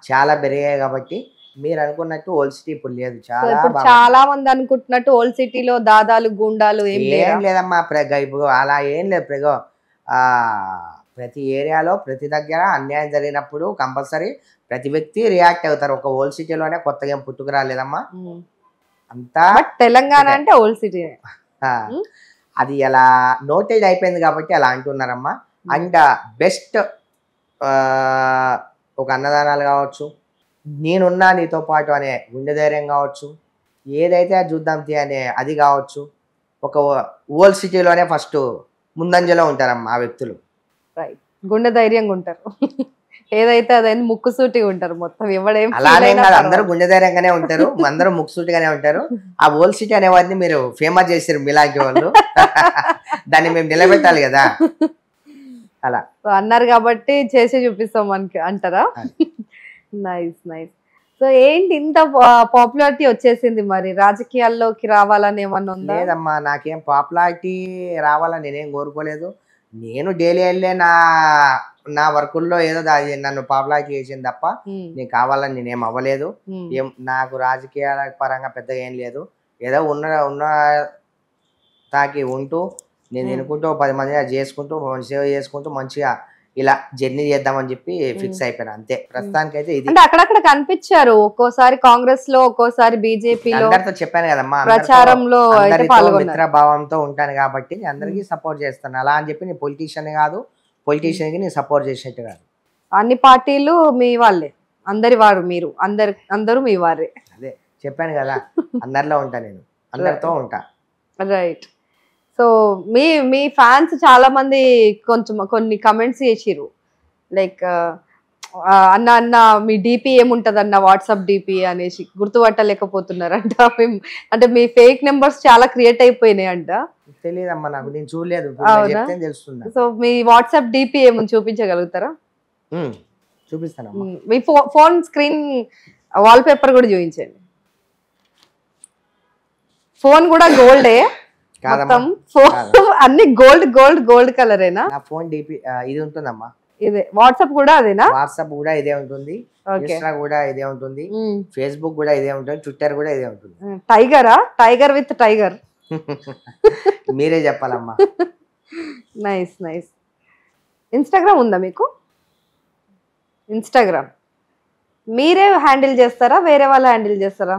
చాలా పెరిగాయి. కాబట్టి మీరు అనుకున్నట్టు ఓల్డ్ సిటీ ఇప్పుడు లేదు. చాలా మంది అనుకుంటున్నట్టు ఓల్డ్ సిటీలో దాదాలు గుండాలు ఏం లేదమ్మా. ఇప్పుడు అలా ఏం లేదు. ప్రతి ఏరియాలో ప్రతి దగ్గర అన్యాయం జరిగినప్పుడు కంపల్సరీ ప్రతి వ్యక్తి రియాక్ట్ అవుతారు. ఒక ఓల్డ్ సిటీలోనే కొత్తగా ఏం పుట్టుకురాలేదమ్మా. అంతా తెలంగాణ అంటే ఓల్డ్ సిటీ. అది ఎలా నోటెడ్ అయిపోయింది కాబట్టి అలా అంటున్నారమ్మా. అండ్ బెస్ట్ ఒక అన్నదానాలు కావచ్చు, నేనున్నా నీతో పాటు అనే గుండె ధైర్యం కావచ్చు, ఏదైతే అది చూద్దాం అనే అది కావచ్చు. ఒక ఓల్డ్ సిటీలోనే ఫస్ట్ ముందంజలో ఉంటారమ్మా ఆ వ్యక్తులు. రైట్, గుండె ధైర్యంగా ఉంటారు. ఏదైతే అదైనా ముక్కుసూటిగా ఉంటారు మొత్తం. ఎవడేం అలానే కాదు, అందరూ గుండె ధైర్యంగానే ఉంటారు, అందరూ ముక్కుసూటిగానే ఉంటారు. ఆ ఓల్డ్ సిటీ అనే వారిని మీరు ఫేమస్ చేశారు మీలాంటి వాళ్ళు. దాన్ని మేము నిలబెట్టాలి కదా. అలా అన్నారు కాబట్టి చేసి చూపిస్తాం మనకి అంటారా? Nice nice. సో ఏంటి ఇంత పాపులారిటీ వచ్చేసింది, మరి రాజకీయాల్లోకి రావాలని ఏమన్నా ఉందా? లేదమ్మా, నాకేం పాపులారిటీ రావాలని నేనేం కోరుకోలేదు. నేను డైలీ వెళ్ళే నా వర్కుల్లో ఏదో నన్ను పాపులారిటీ చేసింది తప్ప నేను కావాలని నేనేం అవ్వలేదు. నాకు రాజకీయాల పరంగా పెద్దగా ఏం లేదు. ఏదో ఉన్న తాకి ఉంటూ నేను తినుకుంటూ 10 మంది చేసుకుంటూ సేవ చేసుకుంటూ మంచిగా ఇలా జర్నీ చేద్దామని చెప్పి ఫిక్స్ అయిపోయినా అంతే. ప్రస్తుతానికి అయితే ఇది. అంటే అక్కడక్కడ కనిపించారు, ఒక్కోసారి కాంగ్రెస్ లో, ఒక్కోసారి బీజేపీలో. అందరితో చెప్పాను కదమ్మా, ప్రచారంలో మిత్రభావంతో ఉంటాను కాబట్టి నేను అందరికీ సపోర్ట్ చేస్తాను. అలా అని చెప్పి నేను పొలిటీషియన్ కాదు, పొలిటీషియన్ కి నేను సపోర్ట్ చేసినట్టు కాదు. అన్ని పార్టీలు మీ వాళ్ళే, అందరి వారు మీరు, అందరూ మీ వారే. అదే చెప్పాను కదా, అందరిలో ఉంటా, నేను అందరితో ఉంటా. రైట్. సో మీ ఫ్యాన్స్ చాలా మంది కొన్ని కమెంట్స్ చేసిర్రు, లైక్ అన్న మీ డిపి ఏముంటది అన్న, వాట్సాప్ డిపి అనేసి గుర్తుపట్టలేకపోతున్నారంట. అంటే మీ ఫేక్ నెంబర్స్ చాలా క్రియేట్ అయిపోయినాయి అంట. తెలియదమ్మా నాకు, నేను చూడలేదు, తెలుస్తుంది. సో మీ వాట్సాప్ డిపి ఏముంది చూపించగలుగుతారా? చూపిస్తాను. మీ ఫోన్ స్క్రీన్ వాల్ పేపర్ కూడా చూపించండి. ఫోన్ కూడా గోల్డే మొత్తం, అన్ని గోల్డ్ కలరేనా? నా ఫోన్ డిపి ఇది ఉంటుందమ్మా. ఇదే వాట్సాప్ కూడా అదేనా? వాట్సాప్ కూడా ఇదే ఉంటుంది, ఇన్స్టా కూడా ఇదే ఉంటుంది, ఫేస్బుక్ కూడా ఇదే ఉంటుంది, ట్విట్టర్ కూడా ఇదే ఉంటుంది. Tiger with tiger. మీరే చెప్పాలమ్మా. Nice nice. ఇన్స్టాగ్రామ్ ఉందా మీకు? ఇన్స్టాగ్రామ్ మీరే హ్యాండిల్ చేస్తారా, వేరే వాళ్ళు హ్యాండిల్ చేస్తారా?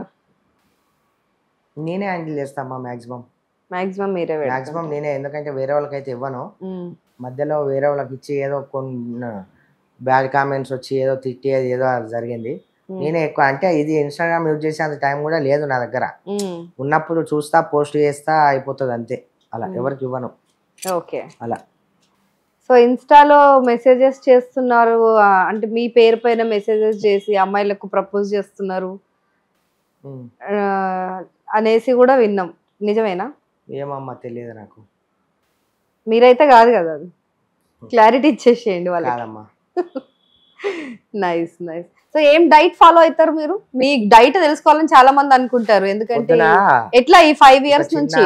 నేనే హ్యాండిల్ చేస్తామా మాక్సిమం మీరే. మాక్సిమం నేనే, ఎందుకంటే వేరే వాళ్ళకైతే ఇవ్వను. మధ్యలో వేరే వాళ్ళకి ఇచ్చి ఏదో కొన్ని బ్యాడ్ కామెంట్స్ వచ్చి ఏదో తిట్టేది ఏదో జరిగింది. నేనే ఎక్కువ, అంటే ఇది ఇన్స్టాగ్రామ్ యూజ్ చేసే అంత టైం కూడా లేదు నా దగ్గర. ఉన్నప్పుడు చూస్తా, పోస్ట్ చేస్తా, అయిపోతుంది అంతే. అలా ఎవరికి ఇవ్వను. ఓకే. అలా. సో ఇన్స్టాలో మెసేజెస్ చేస్తున్నారు అంటే మీ పేరు పైన మెసేజెస్ చేసి అమ్మాయిలకు ప్రపోజ్ చేస్తున్నారు అనేసి కూడా విన్నాం, నిజమేనా? ఏమమ్మా తెలియదు నాకు. మీరైతే కాదు కదా, అది క్లారిటీ ఇచ్చేసేయండి వాళ్ళకి. కాదమ్మా. Nice nice. సో ఏం డైట్ ఫాలో అవుతారు మీరు? మీ డైట్ తెలుసుకోవాలని చాలా మంది అనుకుంటారు, ఎందుకంటే ఎట్లా ఈ 5 years నుంచి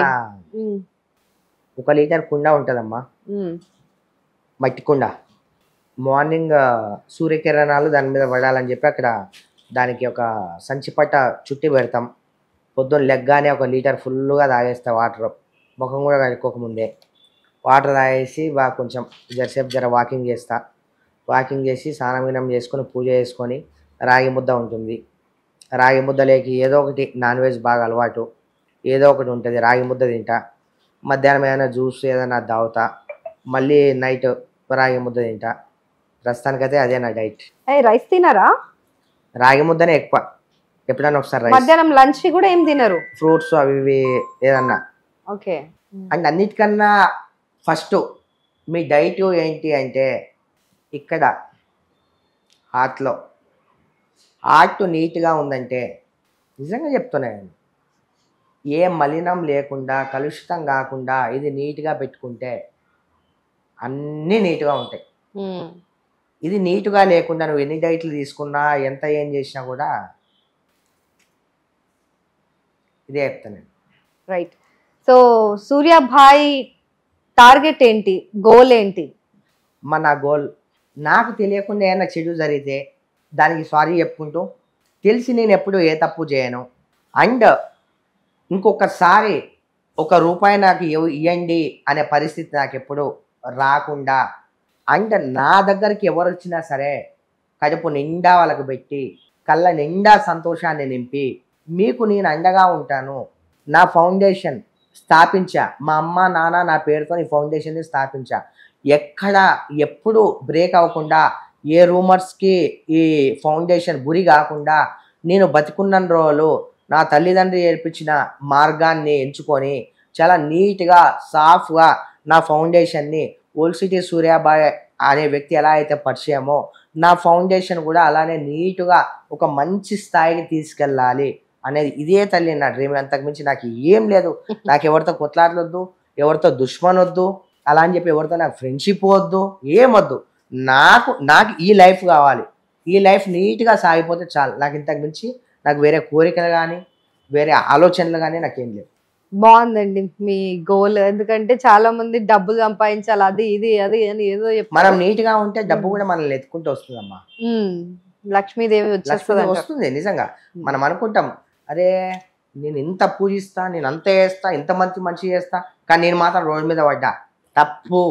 1 లీటర్ కుండ ఉంటదమ్మా, మట్టి కుండ. మార్నింగ్ సూర్యకిరణాలు దాని మీద పడాలని చెప్పి అక్కడ దానికి ఒక సంచిపట్ట చుట్టి పెడతాం. పొద్దున్న లెగ్గానే 1 లీటర్ ఫుల్గా తాగేస్తా. వాటర్ ముఖం కూడా కడుక్కోకముందే వాటర్ తాగేసి కొంచెం జర వాకింగ్ చేస్తా. వాకింగ్ చేసి స్నానం చేసుకొని పూజ చేసుకొని రాగి ముద్ద ఉంటుంది. రాగి ముద్దలేకి ఏదో ఒకటి నాన్ వెజ్ బాగా అలవాటు, ఏదో ఒకటి ఉంటుంది. రాగి ముద్ద తింటా. మధ్యాహ్నం ఏదైనా జ్యూస్ ఏదైనా తాగుతా. మళ్ళీ నైట్ రాగి ముద్ద తింటా. ప్రస్తుతానికైతే అదే నా డైట్. రైస్ తినరా? రాగి ముద్దనే ఎక్కువ, ఎప్పుడైనా ఒకసారి రైస్. మధ్యాహ్నం లంచ్ కూడా ఏం తినరు? ఫ్రూట్స్ అవి ఇవి ఏదన్నా. ఓకే. అండ్ అన్నిటికన్నా ఫస్ట్ మీ డైట్ ఏంటి అంటే ఇక్కడ హార్ట్ నీట్గా ఉందంటే నిజంగా చెప్తున్నాను, ఏ మలినం లేకుండా కలుషితం కాకుండా ఇది నీట్గా పెట్టుకుంటే అన్నీ నీట్గా ఉంటాయి. ఇది నీట్గా లేకుండా నువ్వు ఎన్ని డైట్లు తీసుకున్నా ఎంత ఏం చేసినా కూడా ఇదే చెప్తాను. రైట్. సో సూర్యాభాయ్ టార్గెట్ ఏంటి, గోల్ ఏంటి? మన గోల్ నాకు తెలియకుండా ఏమైనా చెడు జరిగితే దానికి సారీ చెప్పుకుంటూ, తెలిసి నేను ఎప్పుడు ఏ తప్పు చేయను, అండ్ ఇంకొకసారి ₹1 నాకు ఇవ్వండి అనే పరిస్థితి నాకు ఎప్పుడు రాకుండా, అండ్ నా దగ్గరికి ఎవరు వచ్చినా సరే కడుపు నిండా వాళ్ళకు పెట్టి కళ్ళ నిండా సంతోషాన్ని నింపి మీకు నేను అండగా ఉంటాను. నా ఫౌండేషన్ స్థాపించా, మా అమ్మ నాన్న నా పేరుతో ఈ ఫౌండేషన్ని స్థాపించా. ఎక్కడ ఎప్పుడు బ్రేక్ అవ్వకుండా, ఏ రూమర్స్కి ఈ ఫౌండేషన్ గురి కాకుండా నేను బతికున్న రోజులు నా తల్లిదండ్రి నేర్పించిన మార్గాన్ని ఎంచుకొని చాలా నీట్గా సాఫ్ట్గా నా ఫౌండేషన్ని ఓల్డ్ సిటీ సూర్యాభాయ్ అనే వ్యక్తి ఎలా అయితే పరిచయమో నా ఫౌండేషన్ కూడా అలానే నీట్గా ఒక మంచి స్థాయికి తీసుకెళ్ళాలి అనేది ఇదే తల్లి నా డ్రీమ్. అంతకుమించి నాకు ఏం లేదు. నాకు ఎవరితో కొట్లాడలొద్దు, ఎవరితో దుష్మన్ వద్దు, అలా అని చెప్పి ఎవరితో నాకు ఫ్రెండ్షిప్ వద్దు, ఏమొద్దు. నాకు ఈ లైఫ్ కావాలి. ఈ లైఫ్ నీట్గా సాగిపోతే చాలు. నాకు ఇంతకుమించి నాకు వేరే కోరికలు కానీ వేరే ఆలోచనలు కానీ నాకేం లేవు. బాగుందండి మీ గోల్. ఎందుకంటే చాలా మంది డబ్బులు సంపాదించాలి, అది ఇది అది అని ఏదో మనం నీట్గా ఉంటే డబ్బు కూడా మనల్ని ఎత్తుకుంటూ వస్తుందమ్మా. లక్ష్మీదేవి వస్తుంది నిజంగా. మనం అనుకుంటాం, అరే నేను ఇంత పూజిస్తా, నేను అంత చేస్తా, ఇంత మంచి చేస్తా, కానీ నేను మాత్రం రోడ్డు మీద పడ్డా. తప్పు.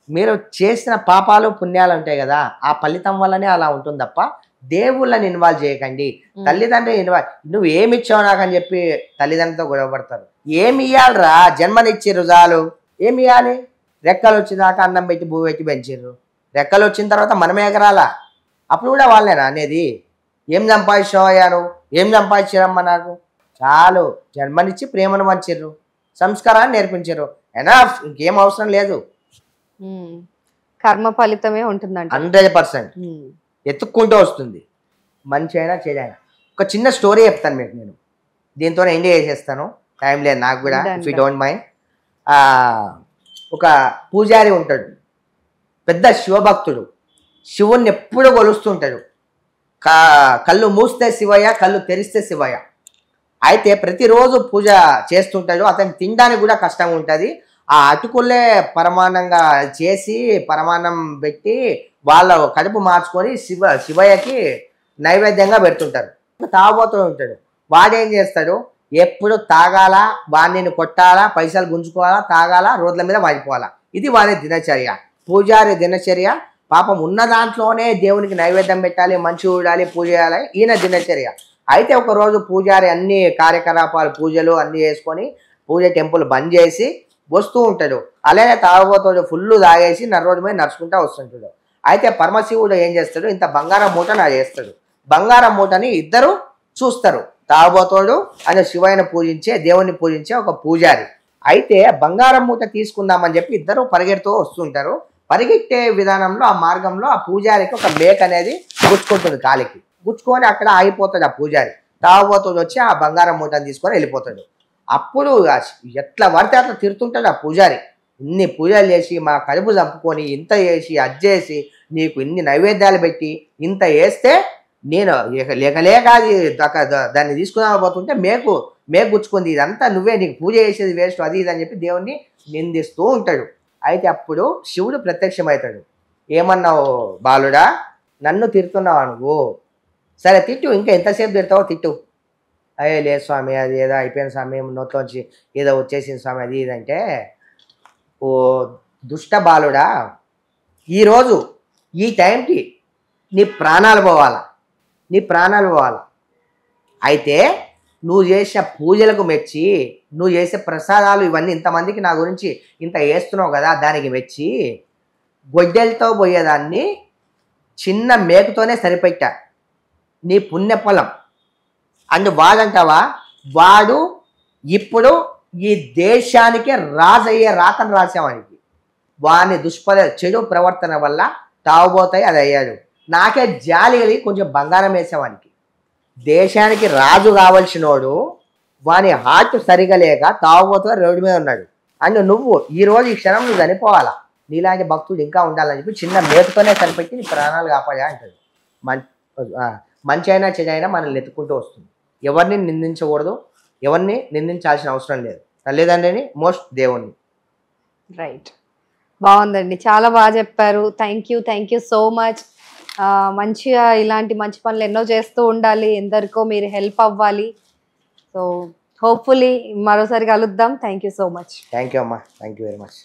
మీరు చేసిన పాపాలు పుణ్యాలు ఉంటాయి కదా, ఆ ఫలితం వల్లనే అలా ఉంటుంది తప్ప దేవుళ్ళని ఇన్వాల్వ్ చేయకండి. తల్లిదండ్రులు ఇన్వాల్వ్, నువ్వు ఏమి ఇచ్చావు నాకు అని చెప్పి తల్లిదండ్రులతో గొడవపడతారు. ఏమి ఇవ్వాలరా, జన్మనిచ్చిర్రు చాలు. ఏమి ఇవ్వాలి? రెక్కలు వచ్చేదాకా అన్నం పెట్టి భూ పెట్టి పెంచిర్రు. రెక్కలు వచ్చిన తర్వాత మనమే ఎగరాలా? అప్పుడు కూడా వాళ్ళేనా అనేది? ఏం సంపాదించావు, ఏం సంపాదించారమ్మా నాకు? చాలు. జన్మనిచ్చి ప్రేమను పంచిర్రు, సంస్కారాన్ని నేర్పించారు, ఎనఫ్. ఇంకేం అవసరం లేదు. కర్మ ఫలితమే ఉంటుందంట 100%. ఎత్తుక్కుంటూ వస్తుంది, మంచి అయినా చెడైనా. ఒక చిన్న స్టోరీ చెప్తాను మీకు నేను, దీంతో ఎంజాయ్ చేసేస్తాను. టైం లేదు నాకు కూడా, ఇఫ్ యూ డోంట్ మైండ్. ఒక పూజారి ఉంటాడు, పెద్ద శివభక్తుడు, శివుణ్ణి ఎప్పుడు కొలుస్తుంటాడు. కళ్ళు మూస్తే శివయ్య, కళ్ళు తెరిస్తే శివయ్య. అయితే ప్రతిరోజు పూజ చేస్తుంటాడు. అతను తినడానికి కూడా కష్టంగా ఉంటుంది. ఆ అటుకులే పరమాన్నంగా చేసి పరమాన్నం పెట్టి వాళ్ళ కడుపు మార్చుకొని శివయ్యకి నైవేద్యంగా పెడుతుంటారు. తాగుబోతూ ఉంటాడు. వాడేం చేస్తాడు, ఎప్పుడు తాగాలా, వాడిని కొట్టాలా, పైసలు గుంజుకోవాలా, తాగాలా, రోడ్ల మీద వాడిపోవాలా. ఇది వాడి దినచర్య, పూజారి దినచర్య. పాపం ఉన్న దాంట్లోనే దేవునికి నైవేద్యం పెట్టాలి, మంచి చూడాలి, పూజ చేయాలి, ఈయన దినచర్య. అయితే ఒకరోజు పూజారి అన్ని కార్యకలాపాలు పూజలు అన్నీ చేసుకొని పూజ టెంపుల్ బంద్ చేసి వస్తూ ఉంటాడు. అలానే తాగుబోతాడు, ఫుల్ తాగేసి రోడ్డు మీద నడుచుకుంటూ వస్తుంటాడు. అయితే పరమశివుడు ఏం చేస్తాడు, ఇంత బంగారం మూట నా చేస్తాడు. బంగారం మూటని ఇద్దరు చూస్తారు, తాగుబోతాడు అని శివయ్యను పూజించే, దేవుణ్ణి పూజించే ఒక పూజారి. అయితే బంగారం మూట తీసుకుందామని చెప్పి ఇద్దరు పరిగెడుతూ వస్తుంటారు. పరిగెట్టే విధానంలో ఆ మార్గంలో ఆ పూజారికి ఒక మేక అనేది గుచ్చుకుంటుంది, కాలికి గుచ్చుకొని అక్కడ ఆగిపోతాడు. ఆ పూజారి తాగుబోతాడు వచ్చి ఆ బంగారం మూటని తీసుకొని వెళ్ళిపోతాడు. అప్పుడు ఎట్లా పడితే అట్లా తిరుతుంటాడు ఆ పూజారి. ఇన్ని పూజలు చేసి మా కడుపు చంపుకొని ఇంత చేసి అది చేసి నీకు ఇన్ని నైవేద్యాలు పెట్టి ఇంత వేస్తే నేను లేక అది దాన్ని తీసుకురాబోతుంటే మేకు గుచ్చుకుంది, ఇదంతా నువ్వే, నీకు పూజ చేసేది వేస్ట్, అది ఇది అని చెప్పి దేవుణ్ణి నిందిస్తూ ఉంటాడు. అయితే అప్పుడు శివుడు ప్రత్యక్షమవుతాడు. ఏమన్నావు బాలుడా, నన్ను తిడుతున్నావు నువ్వు, సరే తిట్టు, ఇంకా ఎంతసేపు తిడతావో తిట్టు. అయ్యే లేదు స్వామి, అది ఏదో అయిపోయిన స్వామి, నోట్లోంచి ఏదో వచ్చేసింది స్వామి, అది ఇదంటే, ఓ దుష్ట బాలుడా, ఈరోజు ఈ టైంకి నీ ప్రాణాలు పోవాలా, అయితే నువ్వు చేసే పూజలకు మెచ్చి, నువ్వు చేసే ప్రసాదాలు ఇవన్నీ ఇంతమందికి నా గురించి ఇంత వేస్తున్నావు కదా, దానికి మెచ్చి గొడ్డెలతో పోయేదాన్ని చిన్న మేకుతోనే సరిపెట్టా నీ పుణ్యఫలం. అండ్ వాడంటావా, వాడు ఇప్పుడు ఈ దేశానికే రాజయ్యే రాతను రాసేవానికి. వాని చెడు ప్రవర్తన వల్ల తాగుబోతాయి అది అయ్యాడు. నాకే జాలి కలిగి కొంచెం బంగారం వేసేవానికి. దేశానికి రాజు కావాల్సినోడు వాని హార్ట్ సరిగా లేక తాగుబోతుగా రోడ్డు మీద ఉన్నాడు. అండ్ నువ్వు ఈ క్షణం నువ్వు చనిపోవాలా, నీలాంటి భక్తుడు ఇంకా ఉండాలని చెప్పి చిన్న మేతతోనే చనిపెట్టి నీ ప్రాణాలు కాపాడా అంటాడు. మంచి అయినా చెడైనా మనల్ని ఎత్తుకుంటూ వస్తుంది. ఎవరిని నిందించకూడదు, ఎవరిని నిందించాల్సిన అవసరం లేదు. తల్లిదండ్రిని మోస్ట్ దేవుణ్ణి. రైట్, బాగుందండి, చాలా బాగా చెప్పారు. Thank you so much. మంచిగా ఇలాంటి మంచి పనులు ఎన్నో చేస్తూ ఉండాలి, ఎందరికో మీరు హెల్ప్ అవ్వాలి. సో హోప్ఫుల్లీ మరోసారి కలుద్దాం. Thank you so much. Thank you అమ్మా, థ్యాంక్ యూ వెరీ మచ్.